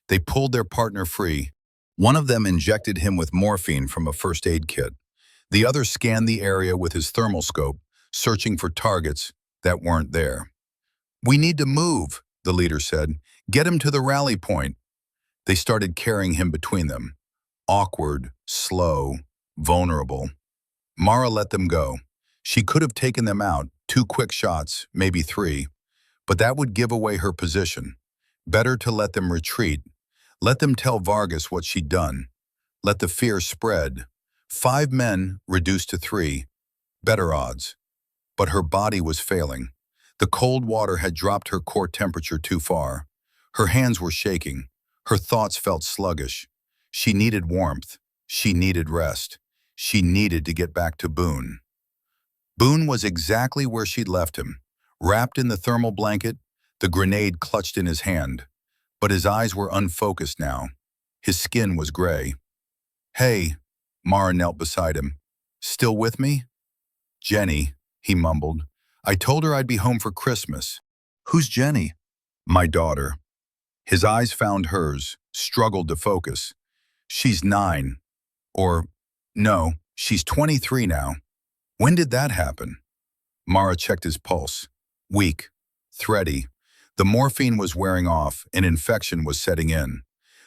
They pulled their partner free. One of them injected him with morphine from a first aid kit. The other scanned the area with his thermal scope, searching for targets that weren't there. "We need to move," the leader said. "Get him to the rally point." They started carrying him between them. Awkward, slow, vulnerable. Mara let them go. She could have taken them out, 2 quick shots, maybe 3, but that would give away her position. Better to let them retreat. Let them tell Vargas what she'd done. Let the fear spread. 5 men reduced to 3. Better odds. But her body was failing. The cold water had dropped her core temperature too far. Her hands were shaking. Her thoughts felt sluggish. She needed warmth. She needed rest. She needed to get back to Boone. Boone was exactly where she'd left him, wrapped in the thermal blanket, the grenade clutched in his hand. But his eyes were unfocused now. His skin was gray. "Hey," Mara knelt beside him. "Still with me?" "Jenny," he mumbled. "I told her I'd be home for Christmas." "Who's Jenny?" "My daughter." His eyes found hers, struggled to focus. "She's 9. Or, no, she's 23 now." "When did that happen?" Mara checked his pulse. Weak, thready. The morphine was wearing off, and infection was setting in.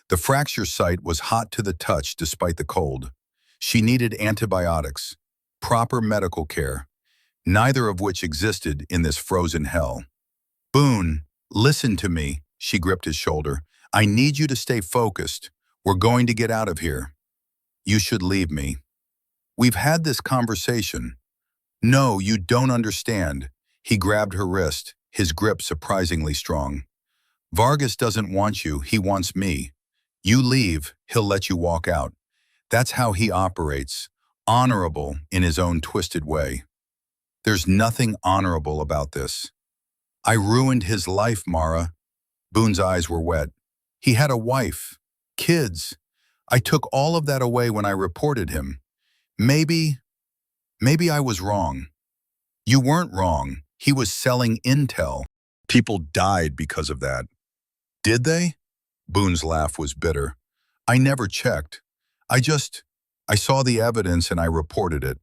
The fracture site was hot to the touch despite the cold. She needed antibiotics, proper medical care, neither of which existed in this frozen hell. "Boone, listen to me," she gripped his shoulder. "I need you to stay focused. We're going to get out of here." "You should leave me." "We've had this conversation." "No, you don't understand." He grabbed her wrist, his grip surprisingly strong. "Vargas doesn't want you, he wants me. You leave, he'll let you walk out. That's how he operates, honorable in his own twisted way." "There's nothing honorable about this." "I ruined his life, Mara." Boone's eyes were wet. "He had a wife, kids. I took all of that away when I reported him. Maybe I was wrong." "You weren't wrong. He was selling intel. People died because of that." "Did they?" Boone's laugh was bitter. "I never checked. I saw the evidence and I reported it.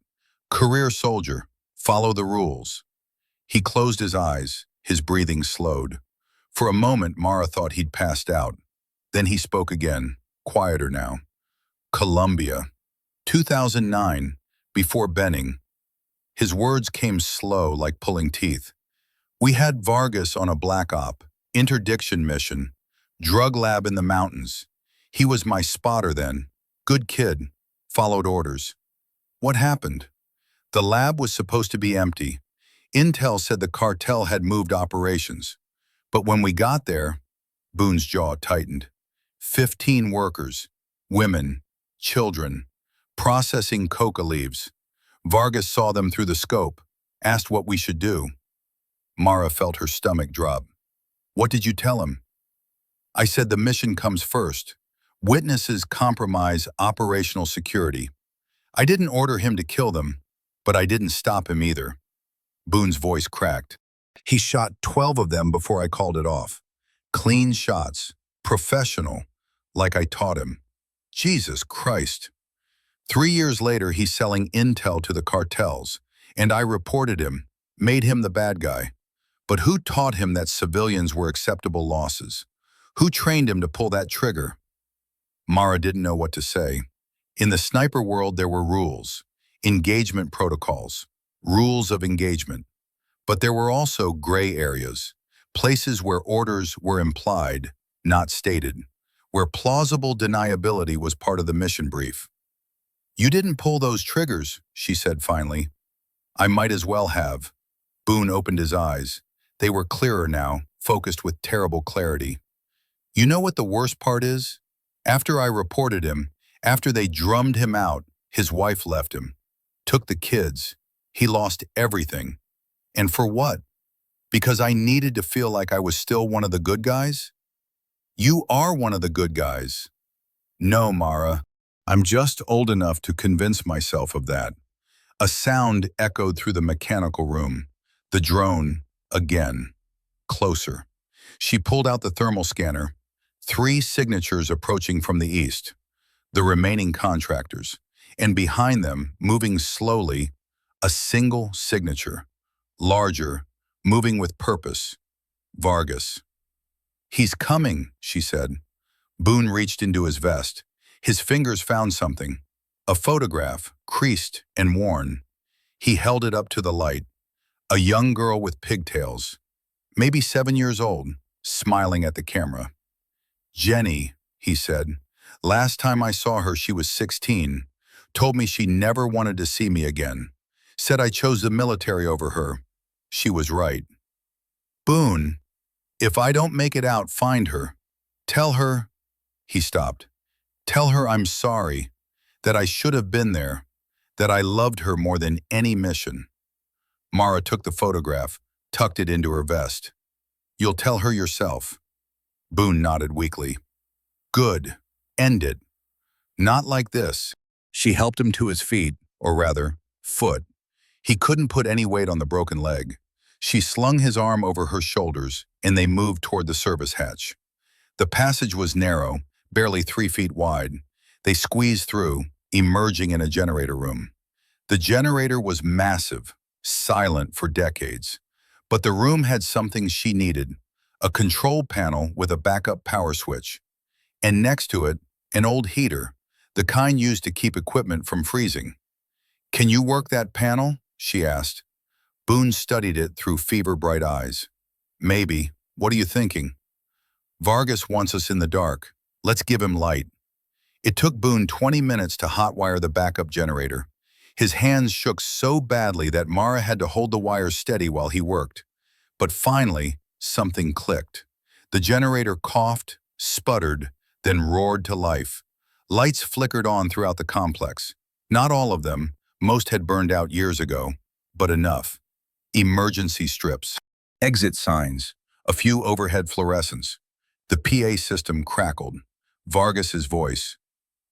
Career soldier. Follow the rules." He closed his eyes, his breathing slowed. For a moment, Mara thought he'd passed out. Then he spoke again, quieter now. "Colombia. 2009, before Benning." His words came slow, like pulling teeth. "We had Vargas on a black op, interdiction mission, drug lab in the mountains. He was my spotter then. Good kid. Followed orders." "What happened?" "The lab was supposed to be empty. Intel said the cartel had moved operations. But when we got there," Boone's jaw tightened, 15 workers, women, children, processing coca leaves. Vargas saw them through the scope, asked what we should do." Mara felt her stomach drop. "What did you tell him?" "I said the mission comes first. Witnesses compromise operational security. I didn't order him to kill them, but I didn't stop him either." Boone's voice cracked. "He shot 12 of them before I called it off. Clean shots. Professional. Like I taught him. Jesus Christ. 3 years later, he's selling intel to the cartels, and I reported him, made him the bad guy. But who taught him that civilians were acceptable losses? Who trained him to pull that trigger?" Mara didn't know what to say. In the sniper world, there were rules, engagement protocols, rules of engagement. But there were also gray areas, places where orders were implied, not stated, where plausible deniability was part of the mission brief. "You didn't pull those triggers," she said finally. "I might as well have." Boone opened his eyes. They were clearer now, focused with terrible clarity. "You know what the worst part is? After I reported him, after they drummed him out, his wife left him. Took the kids. He lost everything. And for what? Because I needed to feel like I was still one of the good guys? You are one of the good guys." "No, Mara. I'm just old enough to convince myself of that." A sound echoed through the mechanical room. The drone, again. Closer. She pulled out the thermal scanner. 3 signatures approaching from the east. The remaining contractors. And behind them, moving slowly, a single signature. Larger, moving with purpose. Vargas. "He's coming," she said. Boone reached into his vest. His fingers found something. A photograph, creased and worn. He held it up to the light. A young girl with pigtails, maybe 7 years old, smiling at the camera. Jenny, he said. Last time I saw her, she was 16. Told me she never wanted to see me again. Said I chose the military over her. She was right. Boone, if I don't make it out, find her. Tell her, he stopped. Tell her I'm sorry, that I should have been there, that I loved her more than any mission. Mara took the photograph, tucked it into her vest. You'll tell her yourself. Boone nodded weakly. Good. End it. Not like this. She helped him to his feet, or rather, foot. He couldn't put any weight on the broken leg. She slung his arm over her shoulders, and they moved toward the service hatch. The passage was narrow, barely 3 feet wide. They squeezed through, emerging in a generator room. The generator was massive, silent for decades. But the room had something she needed, a control panel with a backup power switch. And next to it, an old heater, the kind used to keep equipment from freezing. Can you work that panel? She asked. Boone studied it through fever-bright eyes. Maybe. What are you thinking? Vargas wants us in the dark. Let's give him light. It took Boone 20 minutes to hotwire the backup generator. His hands shook so badly that Mara had to hold the wires steady while he worked. But finally, something clicked. The generator coughed, sputtered, then roared to life. Lights flickered on throughout the complex. Not all of them. Most had burned out years ago, but enough. Emergency strips. Exit signs. A few overhead fluorescents. The PA system crackled. Vargas's voice.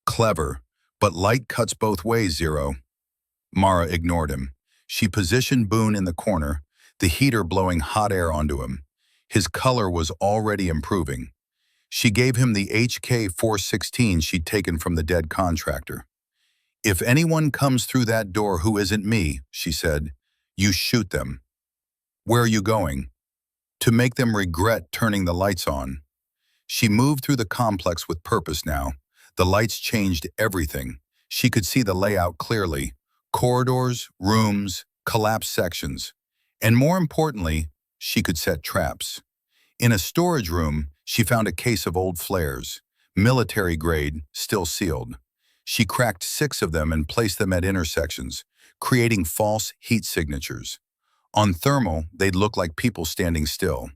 Clever, but light cuts both ways, Zero. Mara ignored him. She positioned Boone in the corner, the heater blowing hot air onto him. His color was already improving. She gave him the HK-416 she'd taken from the dead contractor. If anyone comes through that door who isn't me, she said, you shoot them. Where are you going? To make them regret turning the lights on. She moved through the complex with purpose now. The lights changed everything. She could see the layout clearly. Corridors, rooms, collapsed sections. And more importantly, she could set traps. In a storage room, she found a case of old flares, military grade, still sealed. She cracked 6 of them and placed them at intersections, creating false heat signatures. On thermal, they'd look like people standing still.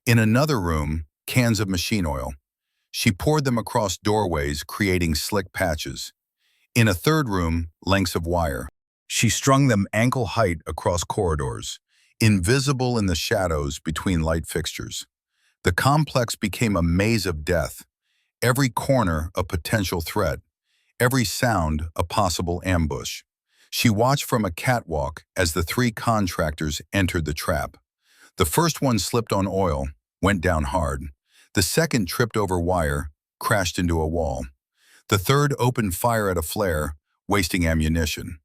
In another room, cans of machine oil. She poured them across doorways, creating slick patches. In a third room, lengths of wire. She strung them ankle height across corridors, invisible in the shadows between light fixtures. The complex became a maze of death, every corner a potential threat, every sound a possible ambush. She watched from a catwalk as the 3 contractors entered the trap. The first one slipped on oil, went down hard. The second tripped over wire, crashed into a wall. The third opened fire at a flare, wasting ammunition.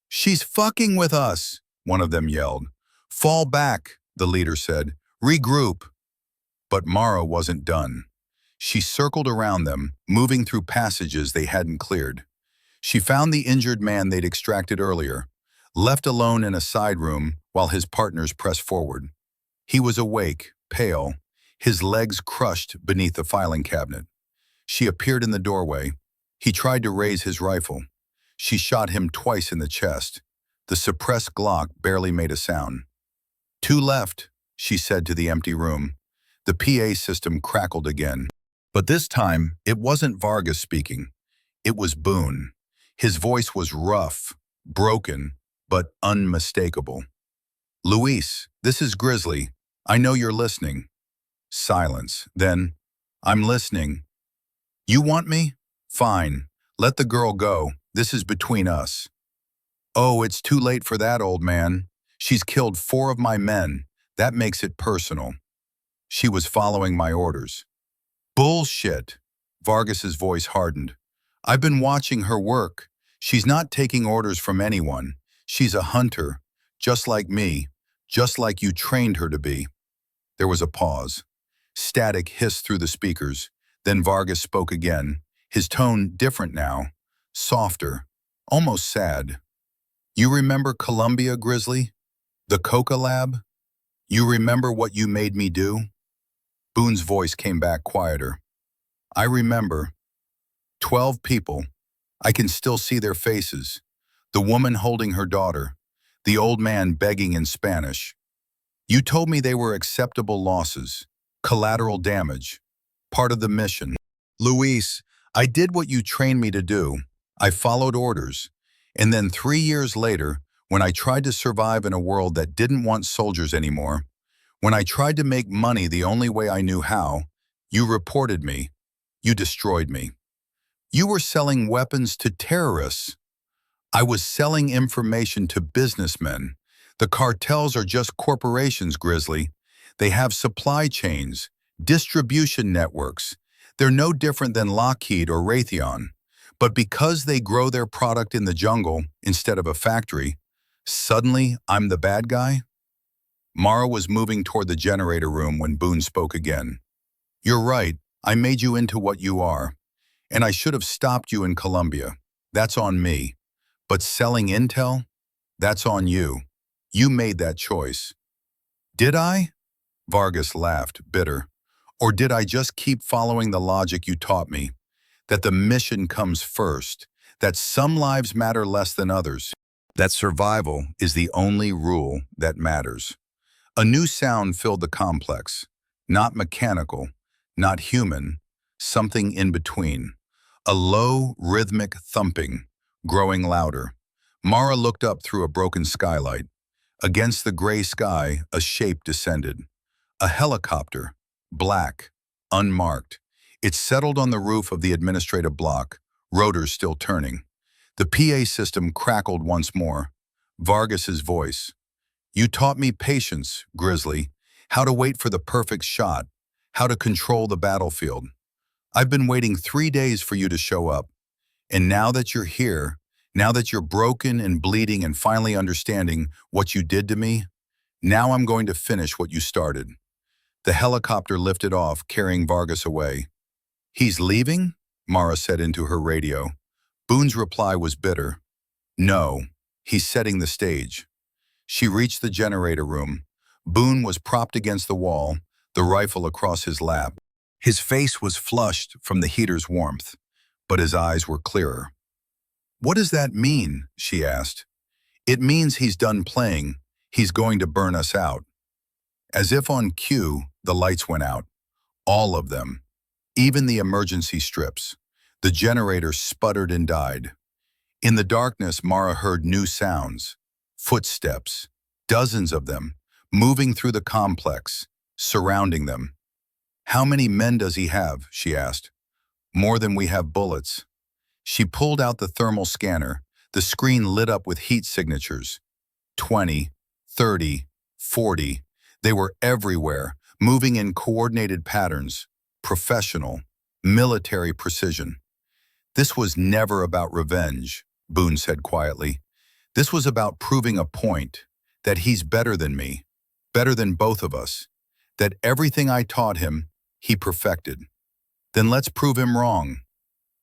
She's fucking with us, one of them yelled. Fall back, the leader said. Regroup. But Mara wasn't done. She circled around them, moving through passages they hadn't cleared. She found the injured man they'd extracted earlier, left alone in a side room while his partners pressed forward. He was awake, pale, his legs crushed beneath the filing cabinet. She appeared in the doorway. He tried to raise his rifle. She shot him twice in the chest. The suppressed Glock barely made a sound. 2 left, she said to the empty room. The PA system crackled again. But this time, it wasn't Vargas speaking. It was Boone. His voice was rough, broken, but unmistakable. Luis, this is Grizzly. I know you're listening. Silence. Then, I'm listening. You want me? Fine. Let the girl go. This is between us. Oh, it's too late for that, old man. She's killed 4 of my men. That makes it personal. She was following my orders. Bullshit. Vargas's voice hardened. I've been watching her work. She's not taking orders from anyone. She's a hunter, just like me, just like you trained her to be. There was a pause. Static hissed through the speakers. Then Vargas spoke again, his tone different now, softer, almost sad. You remember Columbia, Grizzly? The Coca Lab? You remember what you made me do? Boone's voice came back quieter. I remember. 12 people. I can still see their faces. The woman holding her daughter. The old man begging in Spanish. You told me they were acceptable losses. Collateral damage. Part of the mission. Luis, I did what you trained me to do. I followed orders. And then 3 years later, when I tried to survive in a world that didn't want soldiers anymore, when I tried to make money the only way I knew how, you reported me. You destroyed me. You were selling weapons to terrorists. I was selling information to businessmen. The cartels are just corporations, Grizzly. They have supply chains, distribution networks. They're no different than Lockheed or Raytheon. But because they grow their product in the jungle instead of a factory, suddenly I'm the bad guy? Mara was moving toward the generator room when Boone spoke again. You're right, I made you into what you are. And I should have stopped you in Colombia. That's on me. But selling intel? That's on you. You made that choice. Did I? Vargas laughed, bitter. Or did I just keep following the logic you taught me? That the mission comes first, that some lives matter less than others, that survival is the only rule that matters. A new sound filled the complex, not mechanical, not human, something in between. A low, rhythmic thumping, growing louder. Mara looked up through a broken skylight. Against the gray sky, a shape descended. A helicopter, black, unmarked. It settled on the roof of the administrative block, rotors still turning. The PA system crackled once more. Vargas's voice. You taught me patience, Grizzly, how to wait for the perfect shot, how to control the battlefield. I've been waiting 3 days for you to show up. And now that you're here, now that you're broken and bleeding and finally understanding what you did to me, now I'm going to finish what you started. The helicopter lifted off, carrying Vargas away. He's leaving? Mara said into her radio. Boone's reply was bitter. No, he's setting the stage. She reached the generator room. Boone was propped against the wall, the rifle across his lap. His face was flushed from the heater's warmth, but his eyes were clearer. What does that mean? She asked. It means he's done playing. He's going to burn us out. As if on cue, the lights went out. All of them. Even the emergency strips. The generator sputtered and died. In the darkness, Mara heard new sounds. Footsteps. Dozens of them. Moving through the complex. Surrounding them. How many men does he have? She asked. More than we have bullets. She pulled out the thermal scanner. The screen lit up with heat signatures. 20, 30, 40. They were everywhere, moving in coordinated patterns. Professional, military precision. This was never about revenge, Boone said quietly. This was about proving a point, that he's better than me, better than both of us, that everything I taught him, he perfected. Then let's prove him wrong.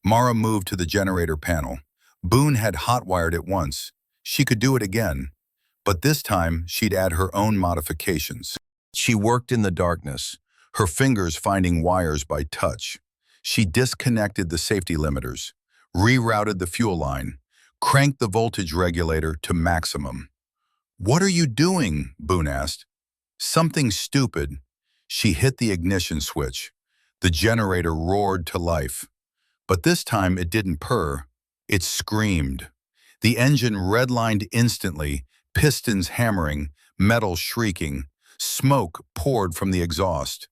Mara moved to the generator panel. Boone had hotwired it once. She could do it again, but this time she'd add her own modifications. She worked in the darkness, her fingers finding wires by touch. She disconnected the safety limiters, rerouted the fuel line, cranked the voltage regulator to maximum. What are you doing? Boone asked. Something stupid. She hit the ignition switch. The generator roared to life. But this time it didn't purr. It screamed. The engine redlined instantly, pistons hammering, metal shrieking. Smoke poured from the exhaust.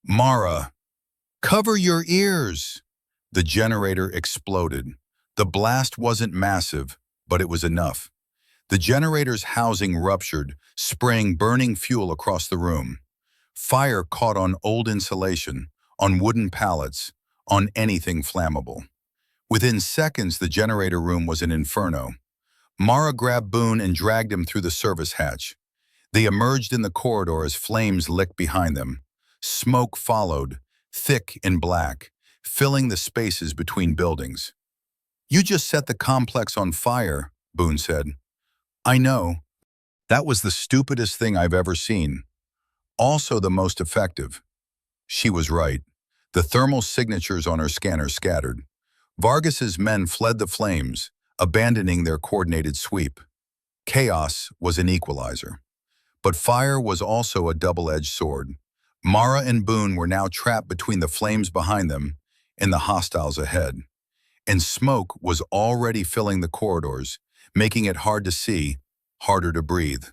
Mara, cover your ears! The generator exploded. The blast wasn't massive, but it was enough. The generator's housing ruptured, spraying burning fuel across the room. Fire caught on old insulation, on wooden pallets, on anything flammable. Within seconds, the generator room was an inferno. Mara grabbed Boone and dragged him through the service hatch. They emerged in the corridor as flames licked behind them. Smoke followed, thick and black, filling the spaces between buildings. "You just set the complex on fire," Boone said. "I know. That was the stupidest thing I've ever seen. Also the most effective." She was right. The thermal signatures on her scanner scattered. Vargas's men fled the flames, abandoning their coordinated sweep. Chaos was an equalizer. But fire was also a double-edged sword. Mara and Boone were now trapped between the flames behind them and the hostiles ahead. And smoke was already filling the corridors, making it hard to see, harder to breathe.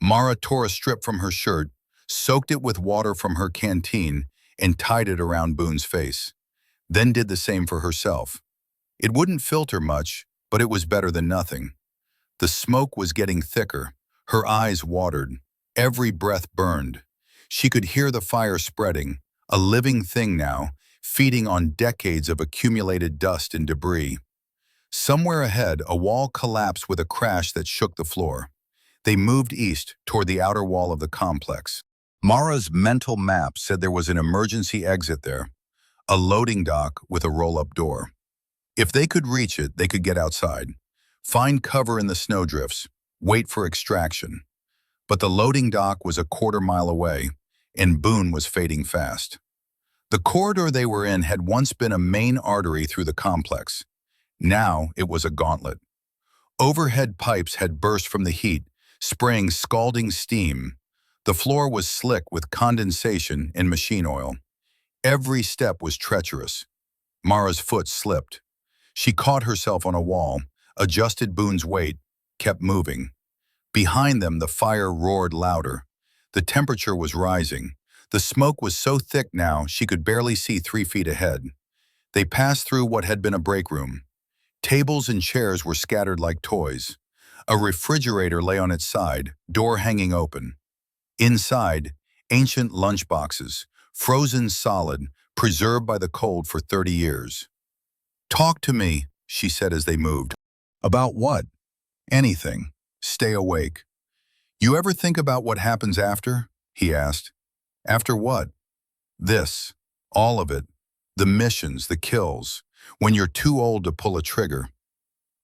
Mara tore a strip from her shirt, soaked it with water from her canteen, and tied it around Boone's face. Then did the same for herself. It wouldn't filter much, but it was better than nothing. The smoke was getting thicker. Her eyes watered. Every breath burned. She could hear the fire spreading, a living thing now, feeding on decades of accumulated dust and debris. Somewhere ahead, a wall collapsed with a crash that shook the floor. They moved east toward the outer wall of the complex. Mara's mental map said there was an emergency exit there, a loading dock with a roll-up door. If they could reach it, they could get outside, find cover in the snowdrifts, wait for extraction. But the loading dock was a quarter-mile away, and Boone was fading fast. The corridor they were in had once been a main artery through the complex. Now it was a gauntlet. Overhead pipes had burst from the heat, spraying scalding steam. The floor was slick with condensation and machine oil. Every step was treacherous. Mara's foot slipped. She caught herself on a wall, adjusted Boone's weight, kept moving. Behind them, the fire roared louder. The temperature was rising. The smoke was so thick now she could barely see 3 feet ahead. They passed through what had been a break room. Tables and chairs were scattered like toys. A refrigerator lay on its side, door hanging open. Inside, ancient lunchboxes, frozen solid, preserved by the cold for 30 years. "Talk to me," she said as they moved. "About what?" "Anything. Stay awake." "You ever think about what happens after?" he asked. "After what?" "This. All of it. The missions, the kills. When you're too old to pull a trigger."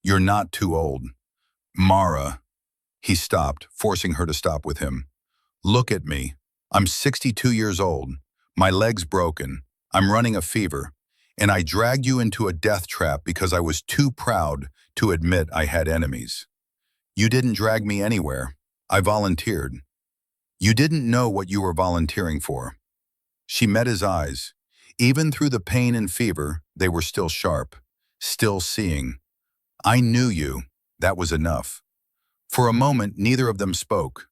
"You're not too old." "Mara." He stopped, forcing her to stop with him. "Look at me. I'm 62 years old. My leg's broken. I'm running a fever. And I dragged you into a death trap because I was too proud to admit I had enemies. You didn't drag me anywhere. I volunteered. You didn't know what you were volunteering for." She met his eyes. Even through the pain and fever, they were still sharp, still seeing. "I knew you." That was enough. For a moment, neither of them spoke.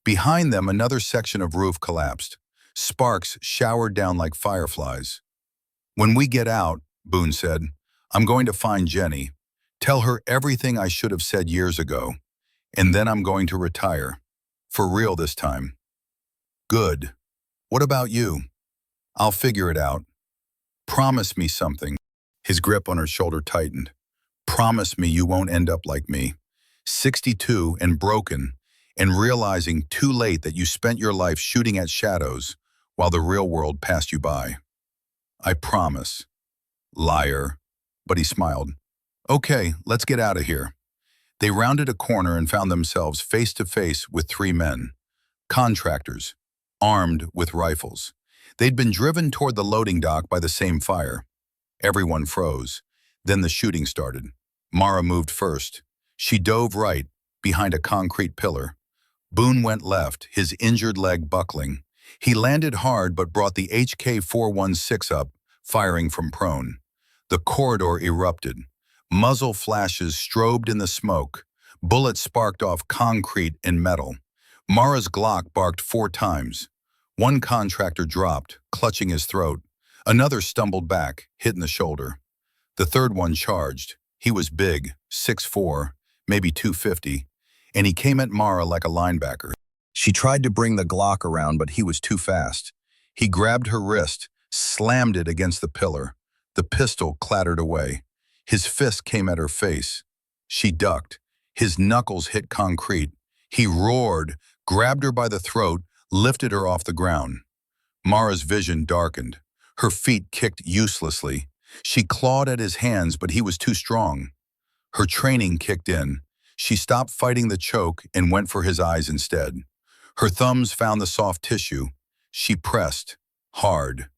Behind them, another section of roof collapsed. Sparks showered down like fireflies. "When we get out," Boone said, "I'm going to find Jenny. Tell her everything I should have said years ago. And then I'm going to retire. For real this time." "Good. What about you?" "I'll figure it out. Promise me something." His grip on her shoulder tightened. "Promise me you won't end up like me. 62 and broken, and realizing too late that you spent your life shooting at shadows while the real world passed you by." "I promise." "Liar." But he smiled. "Okay, let's get out of here." They rounded a corner and found themselves face to face with 3 men. Contractors, armed with rifles. They'd been driven toward the loading dock by the same fire. Everyone froze. Then the shooting started. Mara moved first. She dove right, behind a concrete pillar. Boone went left, his injured leg buckling. He landed hard but brought the HK-416 up, firing from prone. The corridor erupted. Muzzle flashes strobed in the smoke. Bullets sparked off concrete and metal. Mara's Glock barked 4 times. One contractor dropped, clutching his throat. Another stumbled back, hit in the shoulder. The third one charged. He was big, 6'4", maybe 250, and he came at Mara like a linebacker. She tried to bring the Glock around, but he was too fast. He grabbed her wrist, slammed it against the pillar. The pistol clattered away. His fist came at her face. She ducked. His knuckles hit concrete. He roared, grabbed her by the throat, lifted her off the ground. Mara's vision darkened. Her feet kicked uselessly. She clawed at his hands, but he was too strong. Her training kicked in. She stopped fighting the choke and went for his eyes instead. Her thumbs found the soft tissue. She pressed, hard.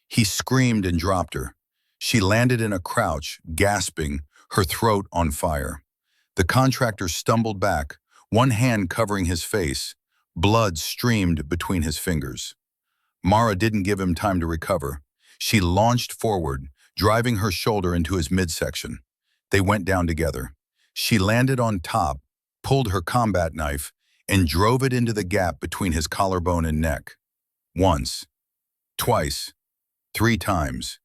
He screamed and dropped her. She landed in a crouch, gasping, her throat on fire. The contractor stumbled back, one hand covering his face. Blood streamed between his fingers. Mara didn't give him time to recover. She launched forward, driving her shoulder into his midsection. They went down together. She landed on top, pulled her combat knife, and drove it into the gap between his collarbone and neck. Once, twice, 3 times.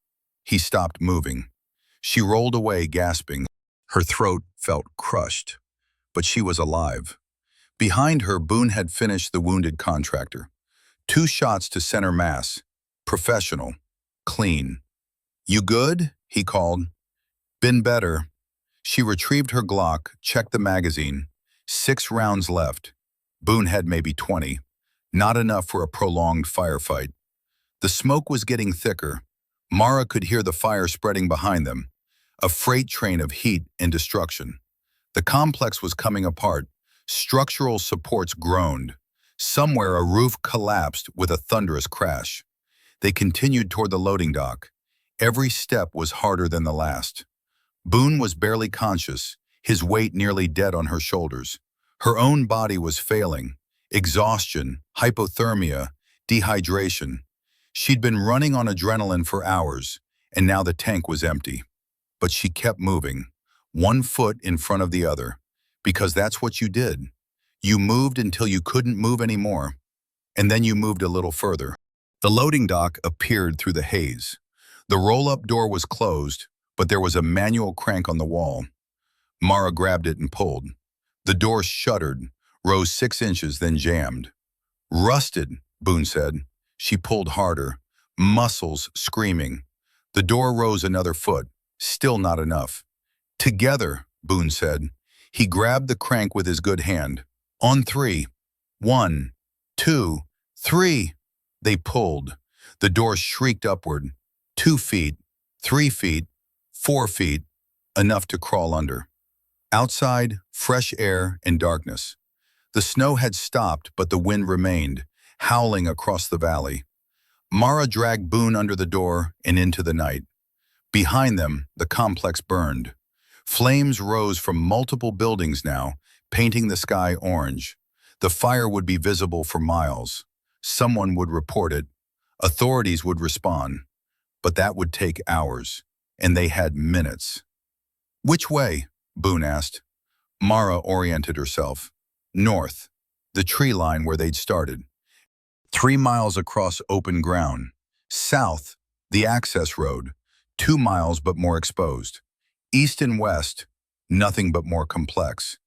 He stopped moving. She rolled away, gasping. Her throat felt crushed, but she was alive. Behind her, Boone had finished the wounded contractor. 2 shots to center mass. Professional. Clean. "You good?" he called. "Been better." She retrieved her Glock, checked the magazine. 6 rounds left. Boone had maybe 20. Not enough for a prolonged firefight. The smoke was getting thicker. Mara could hear the fire spreading behind them. A freight train of heat and destruction. The complex was coming apart. Structural supports groaned. Somewhere a roof collapsed with a thunderous crash. They continued toward the loading dock. Every step was harder than the last. Boone was barely conscious, his weight nearly dead on her shoulders. Her own body was failing. Exhaustion, hypothermia, dehydration. She'd been running on adrenaline for hours, and now the tank was empty. But she kept moving, one foot in front of the other, because that's what you did. You moved until you couldn't move anymore, and then you moved a little further. The loading dock appeared through the haze. The roll-up door was closed, but there was a manual crank on the wall. Mara grabbed it and pulled. The door shuddered, rose 6 inches, then jammed. "Rusted," Boone said. She pulled harder, muscles screaming. The door rose another foot, still not enough. "Together," Boone said. He grabbed the crank with his good hand. "On 3. 1, 2, 3. They pulled. The door shrieked upward. 2 feet, 3 feet, 4 feet, enough to crawl under. Outside, fresh air and darkness. The snow had stopped, but the wind remained, howling across the valley. Mara dragged Boone under the door and into the night. Behind them, the complex burned. Flames rose from multiple buildings now, painting the sky orange. The fire would be visible for miles. Someone would report it. Authorities would respond. But that would take hours, and they had minutes. "Which way?" Boone asked. Mara oriented herself. North, the tree line where they'd started. 3 miles across open ground. South, the access road, 2 miles but more exposed. East and west, nothing but more complex.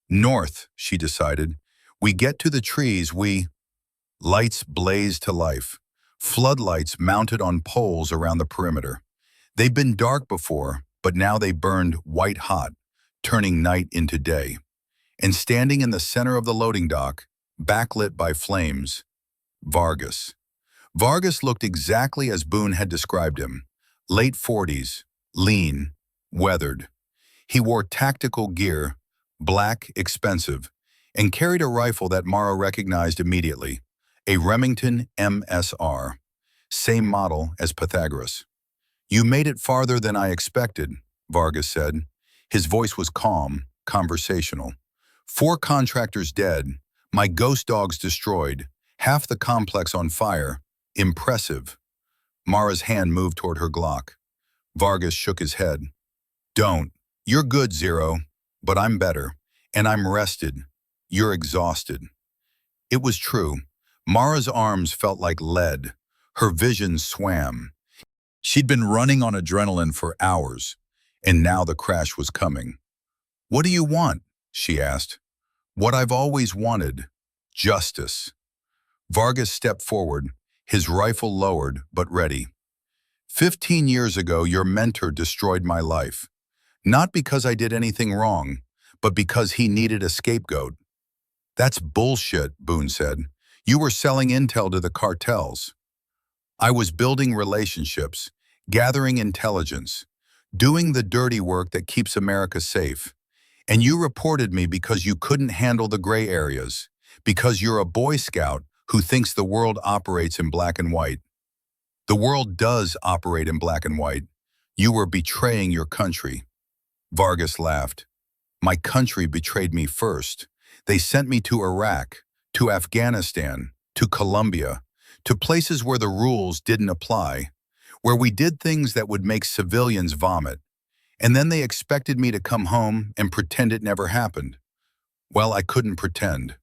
North, she decided. We get to the trees, Lights blazed to life. Floodlights mounted on poles around the perimeter. They'd been dark before, but now they burned white hot, turning night into day. And standing in the center of the loading dock, backlit by flames, Vargas. Vargas looked exactly as Boone had described him. Late 40s, lean, weathered. He wore tactical gear, black, expensive, and carried a rifle that Mara recognized immediately, a Remington MSR, same model as Pythagoras. "You made it farther than I expected," Vargas said. His voice was calm, conversational. "4 contractors dead, my ghost dogs destroyed, half the complex on fire. Impressive." Mara's hand moved toward her Glock. Vargas shook his head. "Don't. You're good, Zero, but I'm better, and I'm rested. You're exhausted." It was true. Mara's arms felt like lead. Her vision swam. She'd been running on adrenaline for hours, and now the crash was coming. "What do you want?" she asked. "What I've always wanted. Justice." Vargas stepped forward, his rifle lowered but ready. 15 years ago, your mentor destroyed my life. Not because I did anything wrong, but because he needed a scapegoat." "That's bullshit," Boone said. "You were selling intel to the cartels." I was building relationships, gathering intelligence, doing the dirty work that keeps America safe. And you reported me because you couldn't handle the gray areas, because you're a Boy Scout who thinks the world operates in black and white. The world does operate in black and white. You were betraying your country. Vargas laughed. My country betrayed me first. They sent me to Iraq, to Afghanistan, to Colombia, to places where the rules didn't apply, where we did things that would make civilians vomit. And then they expected me to come home and pretend it never happened. Well, I couldn't pretend.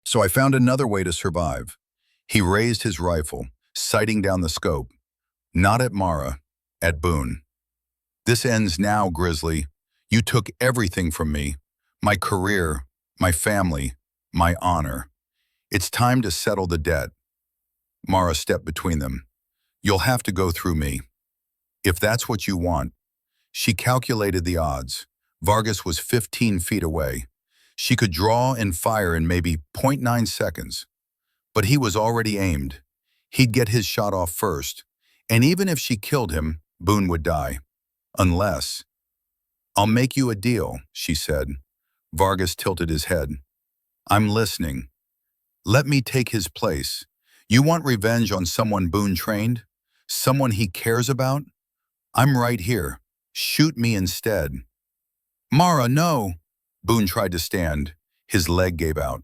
So I found another way to survive. He raised his rifle, sighting down the scope. Not at Mara, at Boone. This ends now, Grizzly. You took everything from me. My career, my family, my honor. It's time to settle the debt. Mara stepped between them. You'll have to go through me. If that's what you want. She calculated the odds. Vargas was 15 feet away. She could draw and fire in maybe .9 seconds. But he was already aimed. He'd get his shot off first. And even if she killed him, Boone would die. Unless... I'll make you a deal, she said. Vargas tilted his head. I'm listening. Let me take his place. You want revenge on someone Boone trained? Someone he cares about? I'm right here. Shoot me instead. Mara, no! Boone tried to stand. His leg gave out.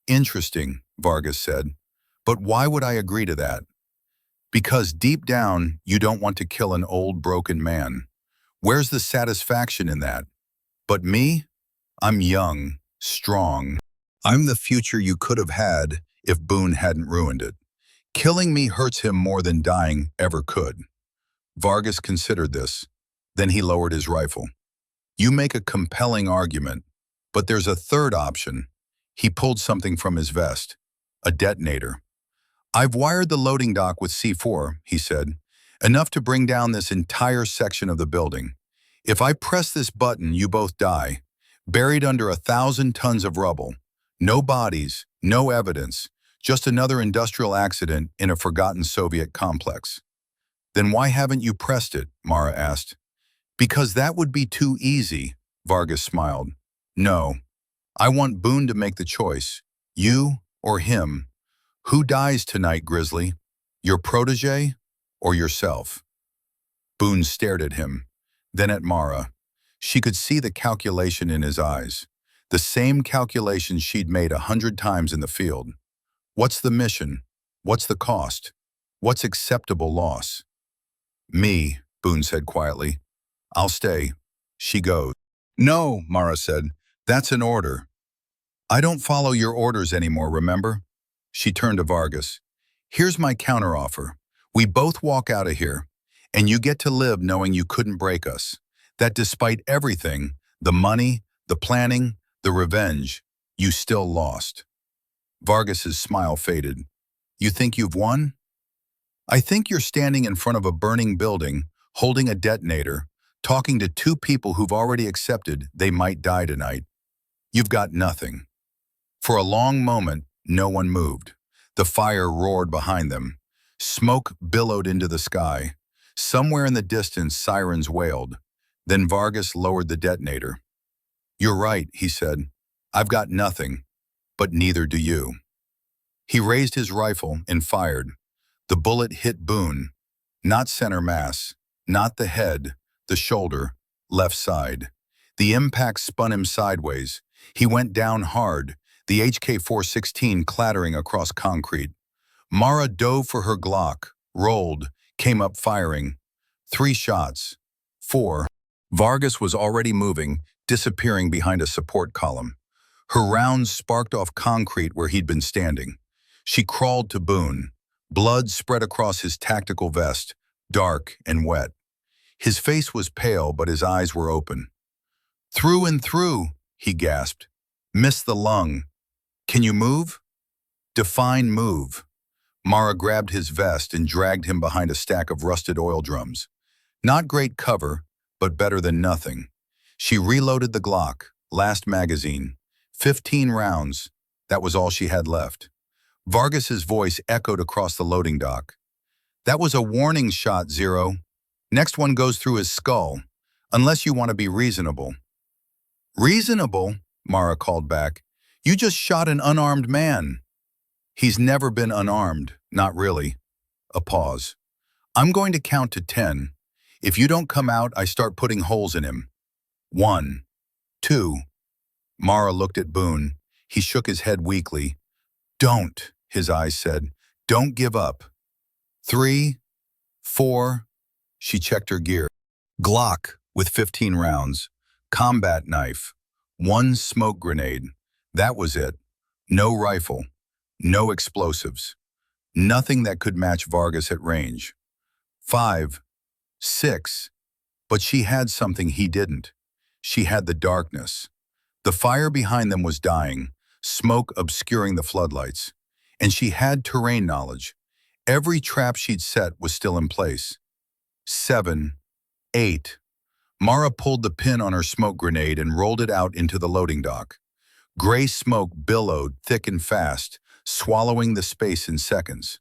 Interesting, Vargas said. But why would I agree to that? Because deep down, you don't want to kill an old, broken man. Where's the satisfaction in that? But me? I'm young, strong. I'm the future you could have had if Boone hadn't ruined it. Killing me hurts him more than dying ever could. Vargas considered this. Then he lowered his rifle. You make a compelling argument, but there's a third option. He pulled something from his vest. A detonator. I've wired the loading dock with C4, he said. Enough to bring down this entire section of the building. If I press this button, you both die. Buried under 1,000 tons of rubble. No bodies, no evidence. Just another industrial accident in a forgotten Soviet complex. Then why haven't you pressed it? Mara asked. Because that would be too easy, Vargas smiled. No. I want Boone to make the choice. You or him. Who dies tonight, Grizzly? Your protege or yourself? Boone stared at him, then at Mara. She could see the calculation in his eyes. The same calculation she'd made 100 times in the field. What's the mission? What's the cost? What's acceptable loss? Me, Boone said quietly. I'll stay. She goes. No, Mara said. That's an order. I don't follow your orders anymore, remember? She turned to Vargas. Here's my counteroffer. We both walk out of here, and you get to live knowing you couldn't break us. That despite everything, the money, the planning, the revenge, you still lost. Vargas's smile faded. You think you've won? I think you're standing in front of a burning building, holding a detonator, talking to two people who've already accepted they might die tonight. You've got nothing. For a long moment, no one moved. The fire roared behind them. Smoke billowed into the sky. Somewhere in the distance, sirens wailed. Then Vargas lowered the detonator. You're right, he said. I've got nothing, but neither do you. He raised his rifle and fired. The bullet hit Boone. Not center mass, not the head, the shoulder, left side. The impact spun him sideways. He went down hard, the HK-416 clattering across concrete. Mara dove for her Glock, rolled, came up firing. 3 shots. 4. Vargas was already moving, disappearing behind a support column. Her rounds sparked off concrete where he'd been standing. She crawled to Boone. Blood spread across his tactical vest, dark and wet. His face was pale, but his eyes were open. Through and through, he gasped. Missed the lung. Can you move? Define move. Mara grabbed his vest and dragged him behind a stack of rusted oil drums. Not great cover, but better than nothing. She reloaded the Glock, last magazine. 15 rounds. That was all she had left. Vargas's voice echoed across the loading dock. That was a warning shot, Zero. Next one goes through his skull, unless you want to be reasonable. Reasonable? Mara called back. You just shot an unarmed man. He's never been unarmed, not really. A pause. I'm going to count to 10. If you don't come out, I start putting holes in him. 1, 2. Mara looked at Boone. He shook his head weakly. Don't, his eyes said. Don't give up. 3, 4. She checked her gear. Glock with 15 rounds. Combat knife. 1 smoke grenade. That was it. No rifle. No explosives. Nothing that could match Vargas at range. 5, 6. But she had something he didn't. She had the darkness. The fire behind them was dying, smoke obscuring the floodlights. And she had terrain knowledge. Every trap she'd set was still in place. 7, 8. Mara pulled the pin on her smoke grenade and rolled it out into the loading dock. Gray smoke billowed thick and fast, swallowing the space in seconds.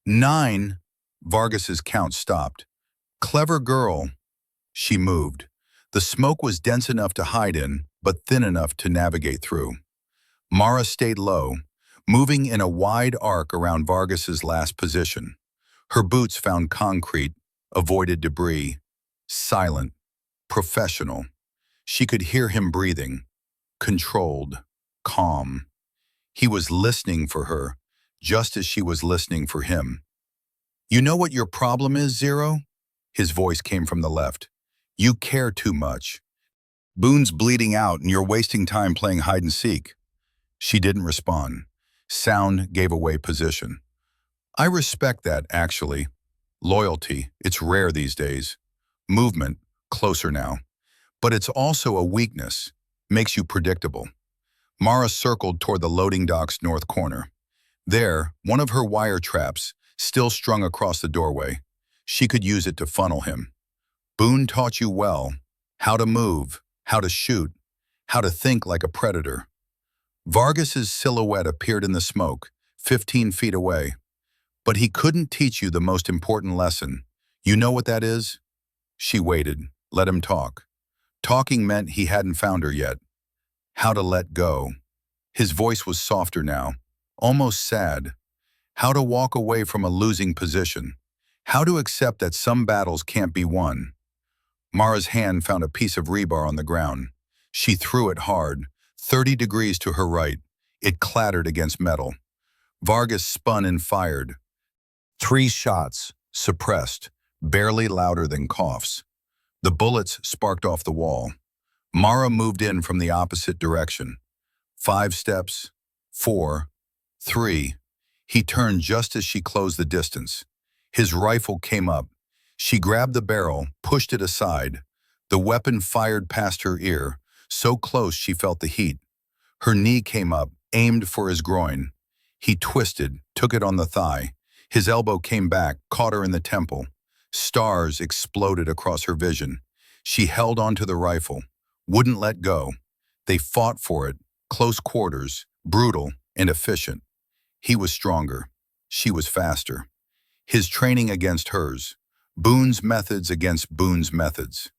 9. Vargas's count stopped. Clever girl. She moved. The smoke was dense enough to hide in, but thin enough to navigate through. Mara stayed low, moving in a wide arc around Vargas's last position. Her boots found concrete, avoided debris. Silent, professional. She could hear him breathing. Controlled, calm. He was listening for her, just as she was listening for him. You know what your problem is, Zero? His voice came from the left. You care too much. Boone's bleeding out and you're wasting time playing hide and seek. She didn't respond. Sound gave away position. I respect that, actually. Loyalty, it's rare these days. Movement, closer now. But it's also a weakness. Makes you predictable. Mara circled toward the loading dock's north corner. There, one of her wire traps, still strung across the doorway. She could use it to funnel him. Boone taught you well. How to move, how to shoot, how to think like a predator. Vargas's silhouette appeared in the smoke, 15 feet away. But he couldn't teach you the most important lesson. You know what that is? She waited, let him talk. Talking meant he hadn't found her yet. How to let go. His voice was softer now, almost sad. How to walk away from a losing position. How to accept that some battles can't be won. Mara's hand found a piece of rebar on the ground. She threw it hard, 30 degrees to her right. It clattered against metal. Vargas spun and fired. 3 shots, suppressed, barely louder than coughs. The bullets sparked off the wall. Mara moved in from the opposite direction. 5 steps, 4, 3. He turned just as she closed the distance. His rifle came up. She grabbed the barrel, pushed it aside. The weapon fired past her ear, so close she felt the heat. Her knee came up, aimed for his groin. He twisted, took it on the thigh. His elbow came back, caught her in the temple. Stars exploded across her vision. She held onto the rifle, wouldn't let go. They fought for it, close quarters, brutal and efficient. He was stronger. She was faster. His training against hers. Boone's methods against Boone's methods.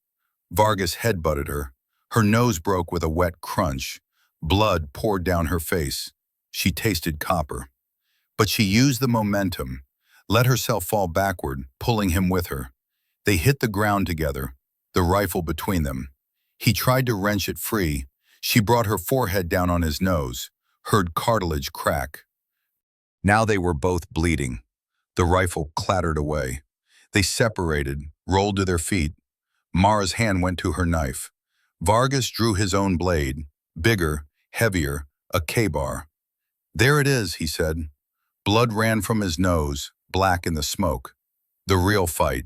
Vargas headbutted her. Her nose broke with a wet crunch. Blood poured down her face. She tasted copper. But she used the momentum, let herself fall backward, pulling him with her. They hit the ground together, the rifle between them. He tried to wrench it free. She brought her forehead down on his nose, heard cartilage crack. Now they were both bleeding. The rifle clattered away. They separated, rolled to their feet. Mara's hand went to her knife. Vargas drew his own blade, bigger, heavier, a K-bar. There it is, he said. Blood ran from his nose, black in the smoke. The real fight.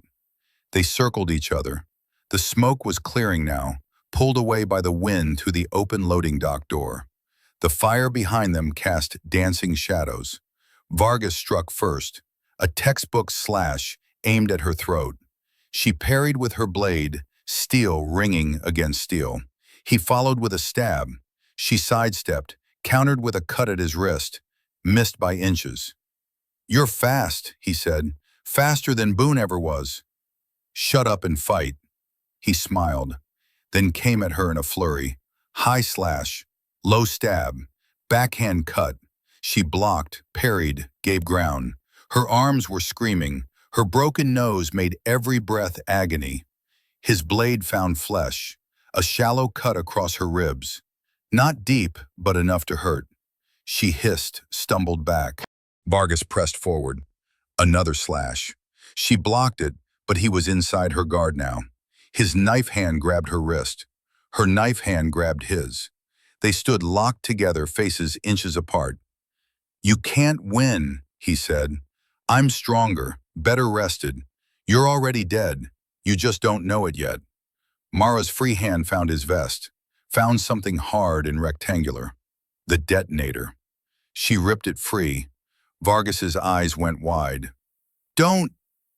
They circled each other. The smoke was clearing now, pulled away by the wind through the open loading dock door. The fire behind them cast dancing shadows. Vargas struck first, a textbook slash aimed at her throat. She parried with her blade, steel ringing against steel. He followed with a stab. She sidestepped, countered with a cut at his wrist, missed by inches. You're fast, he said. Faster than Boone ever was. Shut up and fight. He smiled, then came at her in a flurry. High slash, low stab, backhand cut. She blocked, parried, gave ground. Her arms were screaming. Her broken nose made every breath agony. His blade found flesh, a shallow cut across her ribs. Not deep, but enough to hurt. She hissed, stumbled back. Vargas pressed forward. Another slash. She blocked it, but he was inside her guard now. His knife hand grabbed her wrist. Her knife hand grabbed his. They stood locked together, faces inches apart. "You can't win," he said. "I'm stronger, better rested. You're already dead. You just don't know it yet." Mara's free hand found his vest, found something hard and rectangular. The detonator. She ripped it free. Vargas's eyes went wide. "Don't!"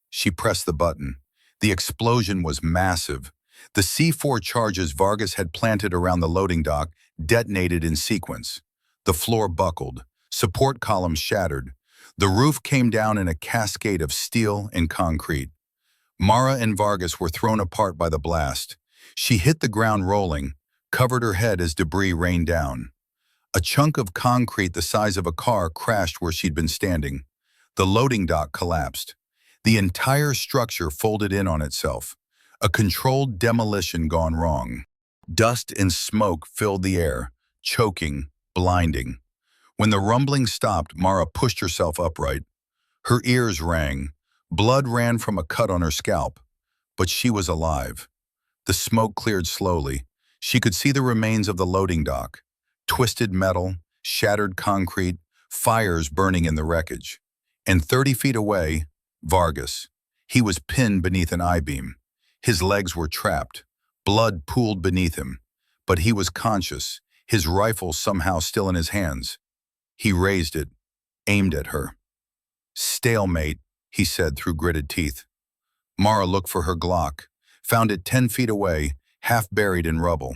She pressed the button. The explosion was massive. The C4 charges Vargas had planted around the loading dock detonated in sequence. The floor buckled. Support columns shattered. The roof came down in a cascade of steel and concrete. Mara and Vargas were thrown apart by the blast. She hit the ground rolling, covered her head as debris rained down. A chunk of concrete the size of a car crashed where she'd been standing. The loading dock collapsed. The entire structure folded in on itself. A controlled demolition gone wrong. Dust and smoke filled the air, choking, blinding. When the rumbling stopped, Mara pushed herself upright. Her ears rang. Blood ran from a cut on her scalp. But she was alive. The smoke cleared slowly. She could see the remains of the loading dock. Twisted metal, shattered concrete, fires burning in the wreckage. And 30 feet away, Vargas. He was pinned beneath an I-beam. His legs were trapped. Blood pooled beneath him. But he was conscious, his rifle somehow still in his hands. He raised it, aimed at her. "Stalemate," he said through gritted teeth. Mara looked for her Glock, found it 10 feet away, half buried in rubble.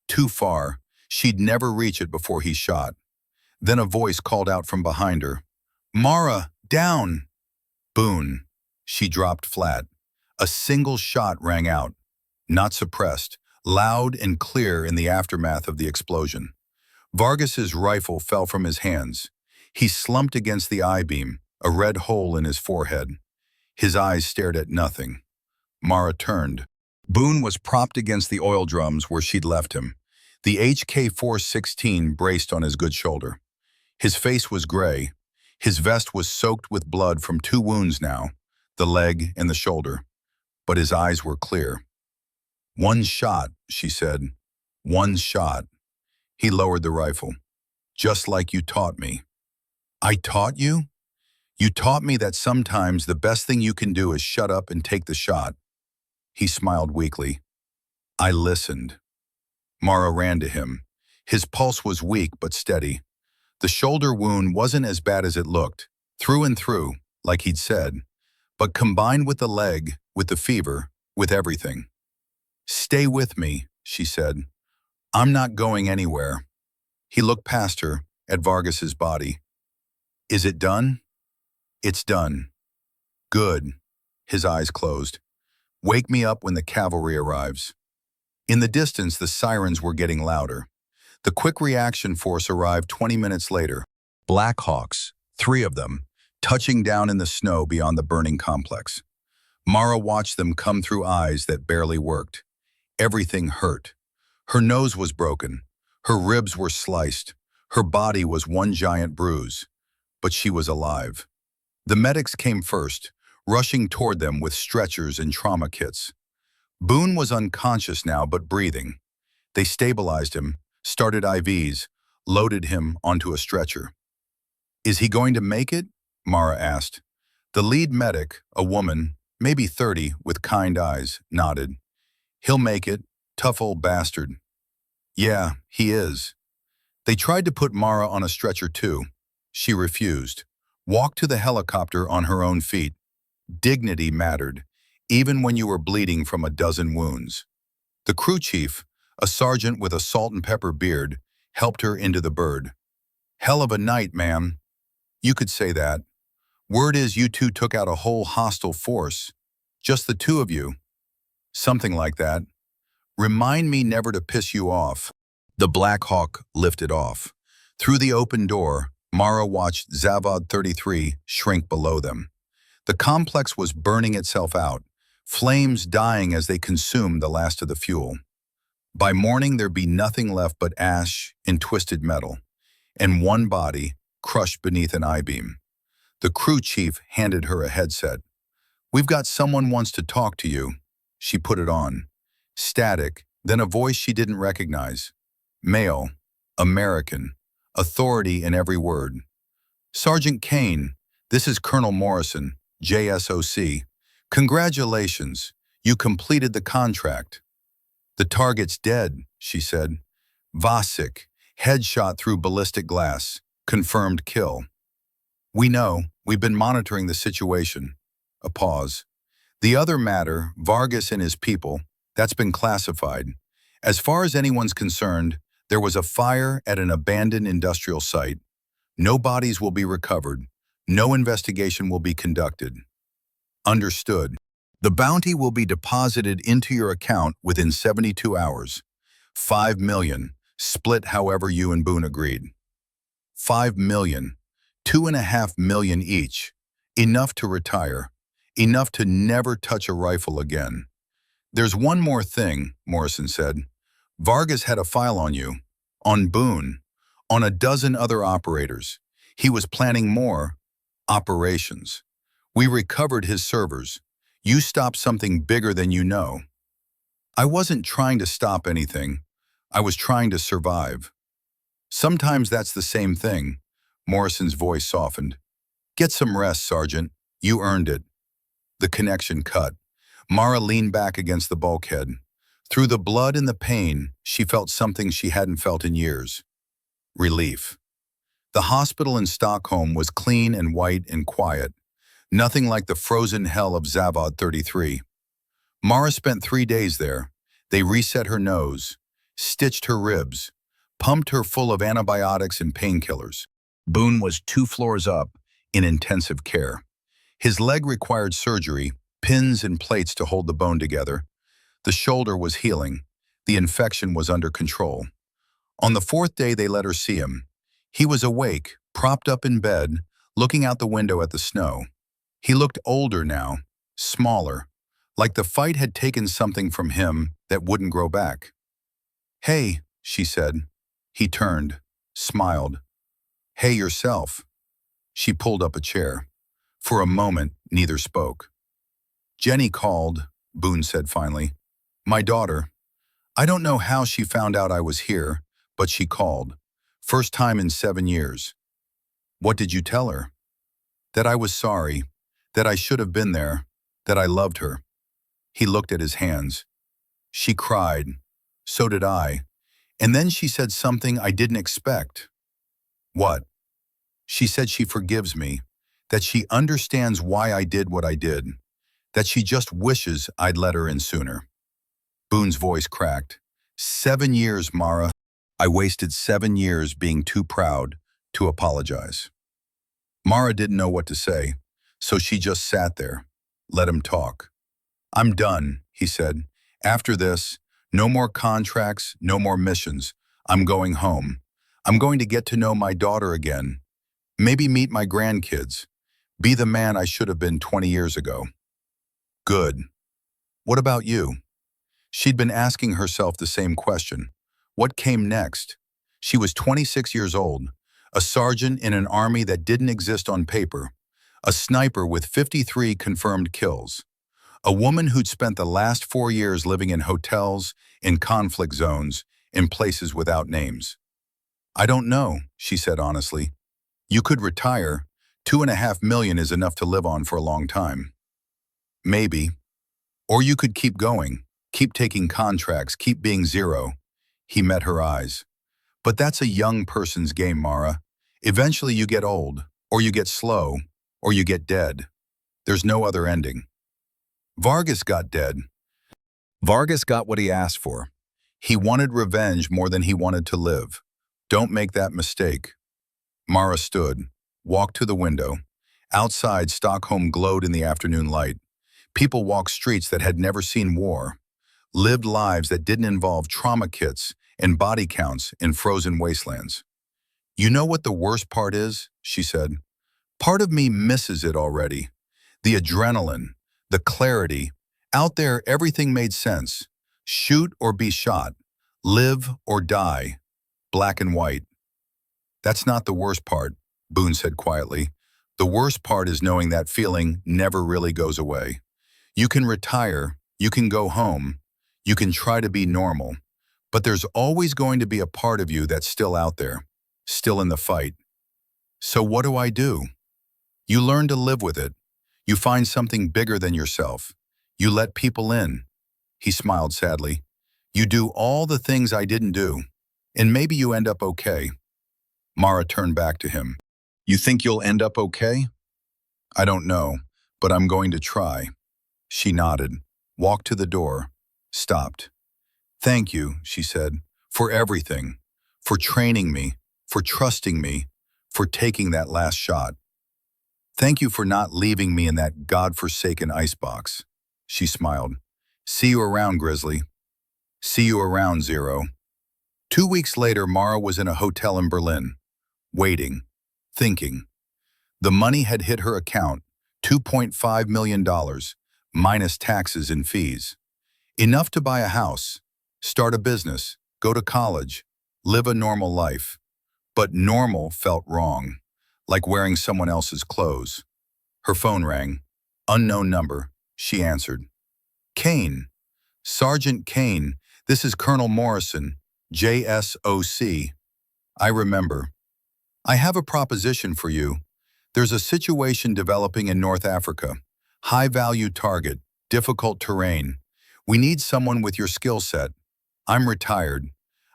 Too far. She'd never reach it before he shot. Then a voice called out from behind her. "Mara, down!" Boone. She dropped flat. A single shot rang out, not suppressed, loud and clear in the aftermath of the explosion. Vargas's rifle fell from his hands. He slumped against the I-beam, a red hole in his forehead. His eyes stared at nothing. Mara turned. Boone was propped against the oil drums where she'd left him. The HK-416 braced on his good shoulder. His face was gray. His vest was soaked with blood from 2 wounds now, the leg and the shoulder. But his eyes were clear. "One shot," she said. "One shot." He lowered the rifle. "Just like you taught me." "I taught you?" "You taught me that sometimes the best thing you can do is shut up and take the shot." He smiled weakly. "I listened." Mara ran to him. His pulse was weak but steady. The shoulder wound wasn't as bad as it looked, through and through, like he'd said, but combined with the leg, with the fever, with everything. "Stay with me," she said. "I'm not going anywhere." He looked past her, at Vargas's body. "Is it done?" "It's done." "Good." His eyes closed. "Wake me up when the cavalry arrives." In the distance, the sirens were getting louder. The quick reaction force arrived 20 minutes later. Black Hawks, 3 of them, touching down in the snow beyond the burning complex. Mara watched them come through eyes that barely worked. Everything hurt. Her nose was broken. Her ribs were sliced. Her body was one giant bruise. But she was alive. The medics came first, rushing toward them with stretchers and trauma kits. Boone was unconscious now, but breathing. They stabilized him, started IVs, loaded him onto a stretcher. "Is he going to make it?" Mara asked. The lead medic, a woman, maybe 30, with kind eyes, nodded. "He'll make it. Tough old bastard." "Yeah, he is." They tried to put Mara on a stretcher too. She refused. Walked to the helicopter on her own feet. Dignity mattered, even when you were bleeding from a dozen wounds. The crew chief, a sergeant with a salt and pepper beard, helped her into the bird. "Hell of a night, ma'am." "You could say that." Word is you two took out a whole hostile force. Just the two of you. Something like that. Remind me never to piss you off. The Black Hawk lifted off. Through the open door, Mara watched Zavod 33 shrink below them. The complex was burning itself out, flames dying as they consumed the last of the fuel. By morning, there'd be nothing left but ash and twisted metal, and one body crushed beneath an I-beam. The crew chief handed her a headset. "We've got someone wants to talk to you." She put it on. Static, then a voice she didn't recognize. Male, American, authority in every word. "Sergeant Kaine, this is Colonel Morrison, JSOC. Congratulations, you completed the contract." "The target's dead," she said. "Vasek, headshot through ballistic glass. Confirmed kill." "We know. We've been monitoring the situation." A pause. "The other matter, Vargas and his people, that's been classified. As far as anyone's concerned, there was a fire at an abandoned industrial site. No bodies will be recovered. No investigation will be conducted." "Understood. The bounty will be deposited into your account within 72 hours. 5 million, split however you and Boone agreed." 5 million, 2.5 million each. Enough to retire. Enough to never touch a rifle again. "There's one more thing," Morrison said. "Vargas had a file on you. On Boone. On a dozen other operators. He was planning more operations. We recovered his servers. You stopped something bigger than you know." "I wasn't trying to stop anything. I was trying to survive." "Sometimes that's the same thing." Morrison's voice softened. "Get some rest, Sergeant. You earned it." The connection cut. Mara leaned back against the bulkhead. Through the blood and the pain, she felt something she hadn't felt in years. Relief. The hospital in Stockholm was clean and white and quiet. Nothing like the frozen hell of Zavod 33. Mara spent 3 days there. They reset her nose, stitched her ribs, pumped her full of antibiotics and painkillers. Boone was 2 floors up, in intensive care. His leg required surgery, pins and plates to hold the bone together. The shoulder was healing. The infection was under control. On the 4th day, they let her see him. He was awake, propped up in bed, looking out the window at the snow. He looked older now, smaller, like the fight had taken something from him that wouldn't grow back. "Hey," she said. He turned, smiled. "Hey yourself." She pulled up a chair. For a moment, neither spoke. "Jenny called," Boone said finally. "My daughter. I don't know how she found out I was here, but she called. First time in 7 years." "What did you tell her?" "That I was sorry, that I should have been there, that I loved her." He looked at his hands. "She cried. So did I. And then she said something I didn't expect." "What?" "She said she forgives me, that she understands why I did what I did, that she just wishes I'd let her in sooner." Boone's voice cracked. 7 years, Mara. I wasted 7 years being too proud to apologize." Mara didn't know what to say, so she just sat there, let him talk. "I'm done," he said. "After this, no more contracts, no more missions. I'm going home. I'm going to get to know my daughter again. Maybe meet my grandkids. Be the man I should have been 20 years ago." "Good. What about you?" She'd been asking herself the same question. What came next? She was 26 years old, a sergeant in an army that didn't exist on paper, a sniper with 53 confirmed kills, a woman who'd spent the last 4 years living in hotels, in conflict zones, in places without names. "I don't know," she said honestly. "You could retire. 2.5 million is enough to live on for a long time." "Maybe. Or you could keep going, keep taking contracts, keep being zero." He met her eyes. "But that's a young person's game, Mara. Eventually you get old, or you get slow, or you get dead. There's no other ending." Vargas got dead. Vargas got what he asked for. He wanted revenge more than he wanted to live. Don't make that mistake. Mara stood, walked to the window. Outside, Stockholm glowed in the afternoon light. People walked streets that had never seen war, lived lives that didn't involve trauma kits and body counts in frozen wastelands. "You know what the worst part is?" she said. "Part of me misses it already. The adrenaline, the clarity. Out there, everything made sense. Shoot or be shot. Live or die. Black and white." "That's not the worst part," Boone said quietly. "The worst part is knowing that feeling never really goes away. You can retire, you can go home, you can try to be normal, but there's always going to be a part of you that's still out there, still in the fight. So what do I do?" "You learn to live with it. You find something bigger than yourself. You let people in." He smiled sadly. "You do all the things I didn't do, and maybe you end up okay." Mara turned back to him. "You think you'll end up okay?" "I don't know, but I'm going to try." She nodded, walked to the door, stopped. "Thank you," she said, "for everything, for training me, for trusting me, for taking that last shot. Thank you for not leaving me in that godforsaken icebox." She smiled. "See you around, Grizzly." "See you around, Zero." 2 weeks later, Mara was in a hotel in Berlin, waiting, thinking. The money had hit her account, $2.5 million, minus taxes and fees. Enough to buy a house, start a business, go to college, live a normal life. But normal felt wrong, like wearing someone else's clothes. Her phone rang. Unknown number. She answered. "Kaine. Sergeant Kaine, this is Colonel Morrison, JSOC. "I remember. I have a proposition for you. There's a situation developing in North Africa. High-value target, difficult terrain. We need someone with your skill set. I'm retired.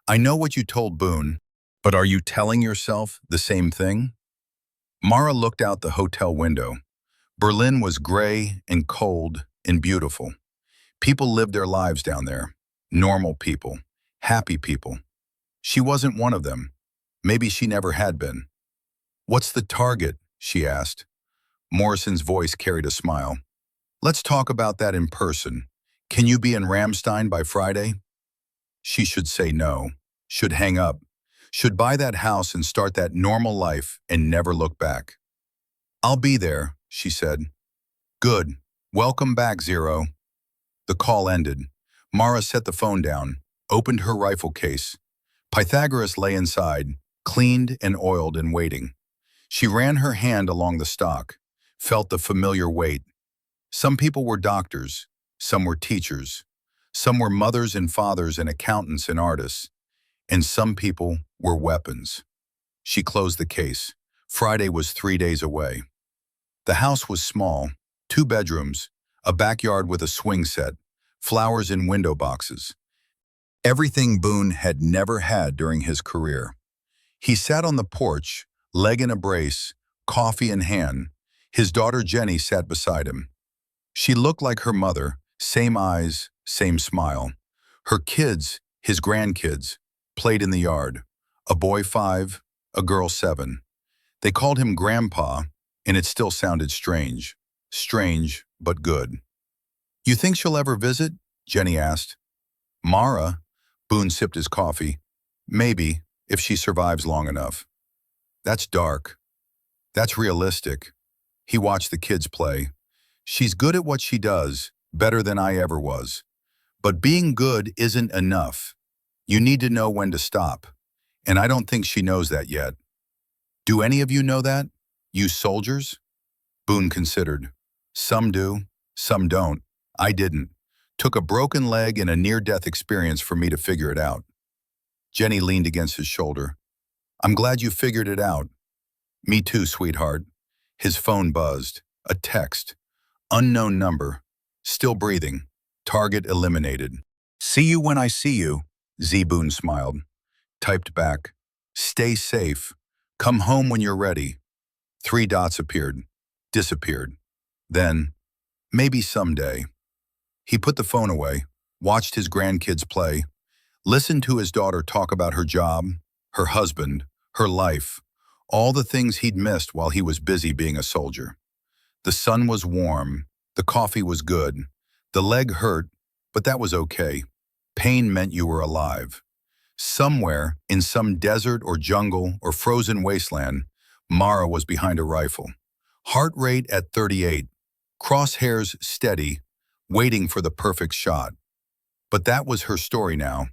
I know what you told Boone, but are you telling yourself the same thing?" Mara looked out the hotel window. Berlin was gray and cold and beautiful. People lived their lives down there. Normal people. Happy people. She wasn't one of them. Maybe she never had been. "What's the target?" she asked. Morrison's voice carried a smile. "Let's talk about that in person. Can you be in Ramstein by Friday?" She should say no, should hang up, should buy that house and start that normal life and never look back. "I'll be there," she said. "Good. Welcome back, Zero." The call ended. Mara set the phone down, opened her rifle case. Pythagoras lay inside, cleaned and oiled and waiting. She ran her hand along the stock, felt the familiar weight. Some people were doctors, some were teachers, some were mothers and fathers and accountants and artists, and some people were weapons. She closed the case. Friday was 3 days away. The house was small, 2 bedrooms, a backyard with a swing set, flowers in window boxes. Everything Boone had never had during his career. He sat on the porch, leg in a brace, coffee in hand. His daughter Jenny sat beside him. She looked like her mother, same eyes, same smile. Her kids, his grandkids, played in the yard. A boy 5, a girl 7. They called him Grandpa, and it still sounded strange. Strange, but good. "You think she'll ever visit?" Jenny asked. "Mara?" Boone sipped his coffee. "Maybe, if she survives long enough." "That's dark. That's realistic." He watched the kids play. "She's good at what she does, better than I ever was. But being good isn't enough. You need to know when to stop. And I don't think she knows that yet. Do any of you know that? You soldiers?" Boone considered. "Some do, some don't. I didn't. Took a broken leg and a near-death experience for me to figure it out." Jenny leaned against his shoulder. "I'm glad you figured it out." "Me too, sweetheart." His phone buzzed. A text. Unknown number. Still breathing. Target eliminated. "See you when I see you." Z. Boone smiled. Typed back. "Stay safe. Come home when you're ready." 3 dots appeared. Disappeared. Then, "Maybe someday." He put the phone away, watched his grandkids play, listened to his daughter talk about her job, her husband, her life, all the things he'd missed while he was busy being a soldier. The sun was warm, the coffee was good, the leg hurt, but that was okay. Pain meant you were alive. Somewhere, in some desert or jungle or frozen wasteland, Mara was behind a rifle. Heart rate at 38, crosshairs steady, waiting for the perfect shot. But that was her story now.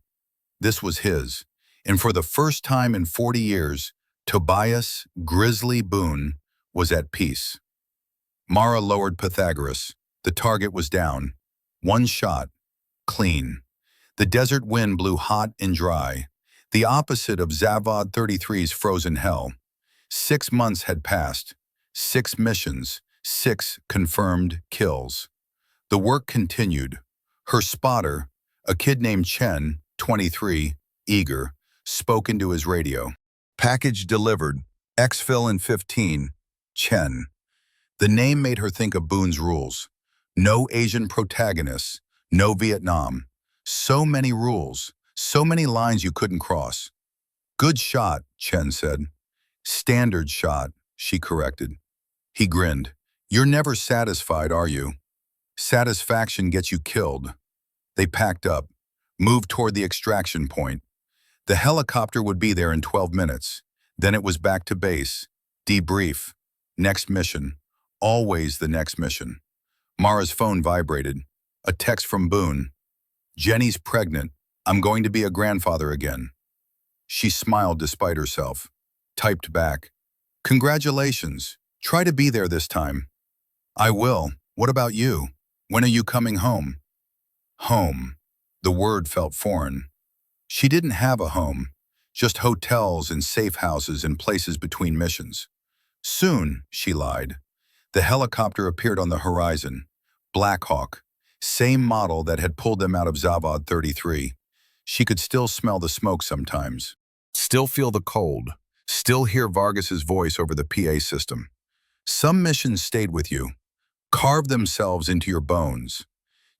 This was his. And for the first time in 40 years, Tobias Grizzly Boone was at peace. Mara lowered Pythagoras. The target was down. One shot. Clean. The desert wind blew hot and dry. The opposite of Zavod 33's frozen hell. 6 months had passed. 6 missions. 6 confirmed kills. The work continued. Her spotter, a kid named Chen, 23, eager, spoke into his radio. Package delivered. Exfil in 15. Chen. The name made her think of Boone's rules. No Asian protagonists. No Vietnam. So many rules. So many lines you couldn't cross. Good shot, Chen said. Standard shot, she corrected. He grinned. You're never satisfied, are you? Satisfaction gets you killed. They packed up, moved toward the extraction point. The helicopter would be there in 12 minutes. Then it was back to base. Debrief. Next mission. Always the next mission. Mara's phone vibrated. A text from Boone. Jenny's pregnant. I'm going to be a grandfather again. She smiled despite herself. Typed back. Congratulations. Try to be there this time. I will. What about you? When are you coming home? Home. The word felt foreign. She didn't have a home, just hotels and safe houses and places between missions. Soon, she lied. The helicopter appeared on the horizon. Black Hawk, same model that had pulled them out of Zavod 33. She could still smell the smoke sometimes. Still feel the cold. Still hear Vargas's voice over the PA system. Some missions stayed with you, carved themselves into your bones.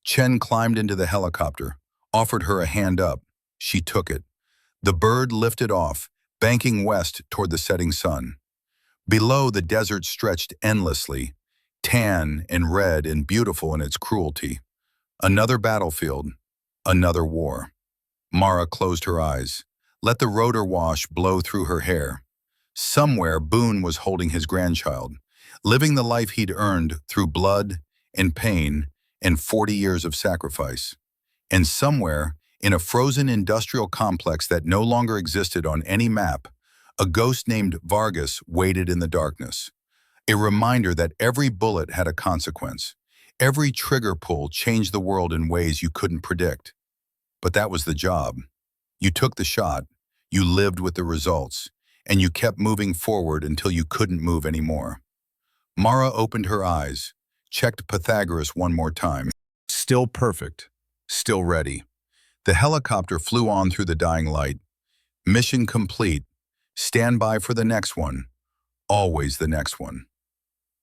Chen climbed into the helicopter, offered her a hand up. She took it. The bird lifted off, banking west toward the setting sun. Below, the desert stretched endlessly, tan and red and beautiful in its cruelty. Another battlefield, another war. Mara closed her eyes, let the rotor wash blow through her hair. Somewhere, Boone was holding his grandchild, living the life he'd earned through blood and pain and 40 years of sacrifice. And somewhere, in a frozen industrial complex that no longer existed on any map, a ghost named Vargas waited in the darkness. A reminder that every bullet had a consequence. Every trigger pull changed the world in ways you couldn't predict. But that was the job. You took the shot, you lived with the results, and you kept moving forward until you couldn't move anymore. Mara opened her eyes, checked Pythagoras one more time. Still perfect, still ready. The helicopter flew on through the dying light. Mission complete. Stand by for the next one. Always the next one.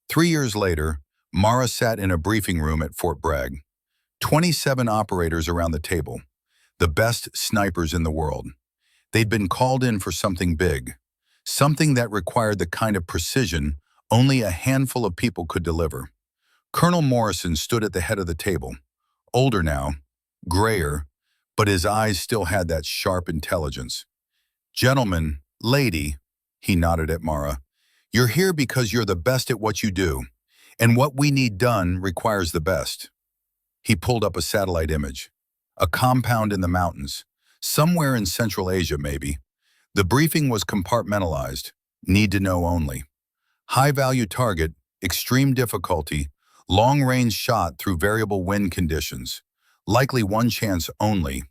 3 years later, Mara sat in a briefing room at Fort Bragg. 27 operators around the table. The best snipers in the world. They'd been called in for something big. Something that required the kind of precision only a handful of people could deliver. Colonel Morrison stood at the head of the table. Older now, grayer, but his eyes still had that sharp intelligence. Gentlemen, lady, he nodded at Mara, you're here because you're the best at what you do, and what we need done requires the best. He pulled up a satellite image. A compound in the mountains, somewhere in Central Asia maybe. The briefing was compartmentalized, need to know only. High-value target, extreme difficulty, long-range shot through variable wind conditions. Likely one chance only.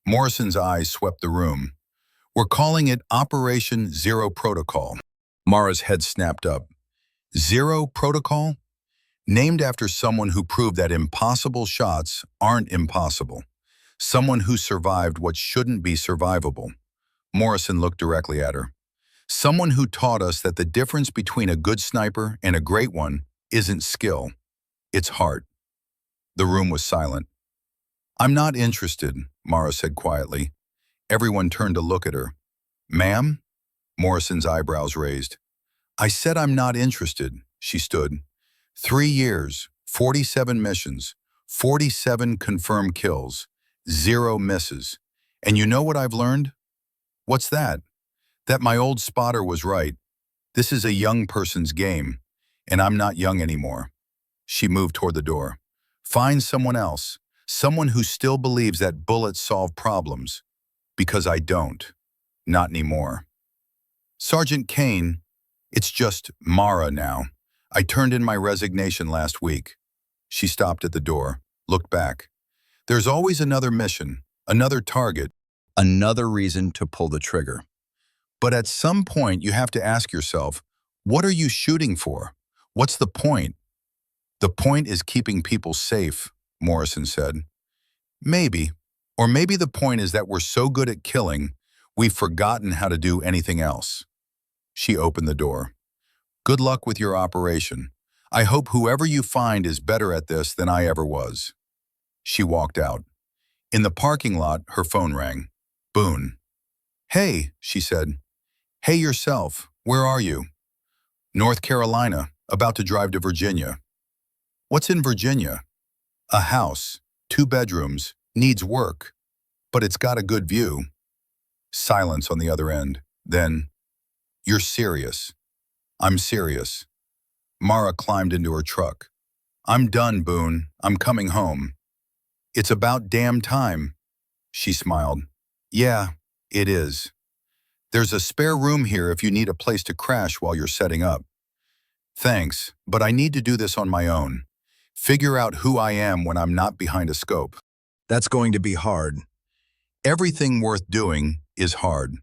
Morrison's eyes swept the room. We're calling it Operation Zero Protocol. Mara's head snapped up. Zero Protocol? Named after someone who proved that impossible shots aren't impossible. Someone who survived what shouldn't be survivable. Morrison looked directly at her. Someone who taught us that the difference between a good sniper and a great one isn't skill, it's heart. The room was silent. I'm not interested, Mara said quietly. Everyone turned to look at her. Ma'am? Morrison's eyebrows raised. I said I'm not interested, she stood. 3 years, 47 missions, 47 confirmed kills, 0 misses. And you know what I've learned? What's that? That my old spotter was right. This is a young person's game, and I'm not young anymore. She moved toward the door. Find someone else, someone who still believes that bullets solve problems, because I don't. Not anymore. Sergeant Kaine, it's just Mara now. I turned in my resignation last week. She stopped at the door, looked back. There's always another mission, another target, another reason to pull the trigger. But at some point, you have to ask yourself, what are you shooting for? What's the point? The point is keeping people safe, Morrison said. Maybe. Or maybe the point is that we're so good at killing, we've forgotten how to do anything else. She opened the door. Good luck with your operation. I hope whoever you find is better at this than I ever was. She walked out. In the parking lot, her phone rang. Boone. Hey, she said. Hey yourself, where are you? North Carolina, about to drive to Virginia. What's in Virginia? A house, 2 bedrooms, needs work, but it's got a good view. Silence on the other end. Then, you're serious. I'm serious. Mara climbed into her truck. I'm done, Boone. I'm coming home. It's about damn time. She smiled. Yeah, it is. There's a spare room here if you need a place to crash while you're setting up. Thanks, but I need to do this on my own. Figure out who I am when I'm not behind a scope. That's going to be hard. Everything worth doing is hard.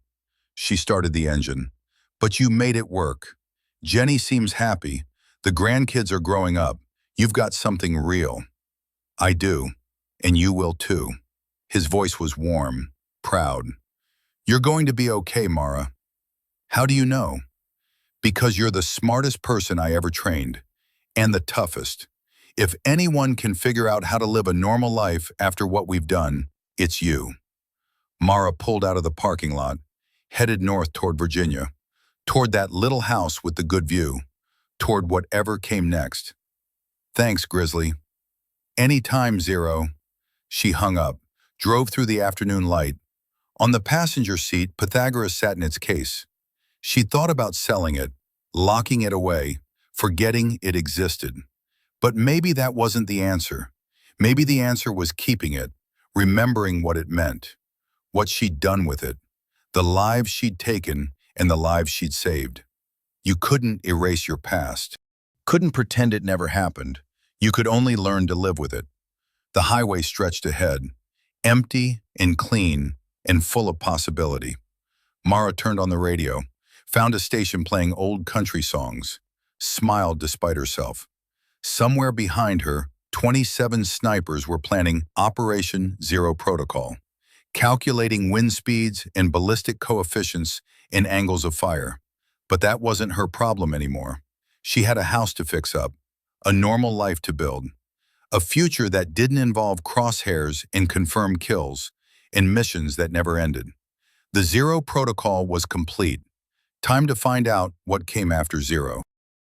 She started the engine. But you made it work. Jenny seems happy. The grandkids are growing up. You've got something real. I do. And you will too. His voice was warm, proud. You're going to be okay, Mara. How do you know? Because you're the smartest person I ever trained. And the toughest. If anyone can figure out how to live a normal life after what we've done, it's you. Mara pulled out of the parking lot, headed north toward Virginia, toward that little house with the good view, toward whatever came next. Thanks, Grizzly. Anytime, Zero. She hung up, drove through the afternoon light. On the passenger seat, Pythagoras sat in its case. She thought about selling it, locking it away, forgetting it existed. But maybe that wasn't the answer. Maybe the answer was keeping it, remembering what it meant, what she'd done with it, the lives she'd taken and the lives she'd saved. You couldn't erase your past. Couldn't pretend it never happened. You could only learn to live with it. The highway stretched ahead, empty and clean and full of possibility. Mara turned on the radio, found a station playing old country songs, smiled despite herself. Somewhere behind her, 27 snipers were planning Operation Zero Protocol, calculating wind speeds and ballistic coefficients and angles of fire. But that wasn't her problem anymore. She had a house to fix up, a normal life to build, a future that didn't involve crosshairs and confirmed kills, and missions that never ended. The Zero Protocol was complete. Time to find out what came after Zero.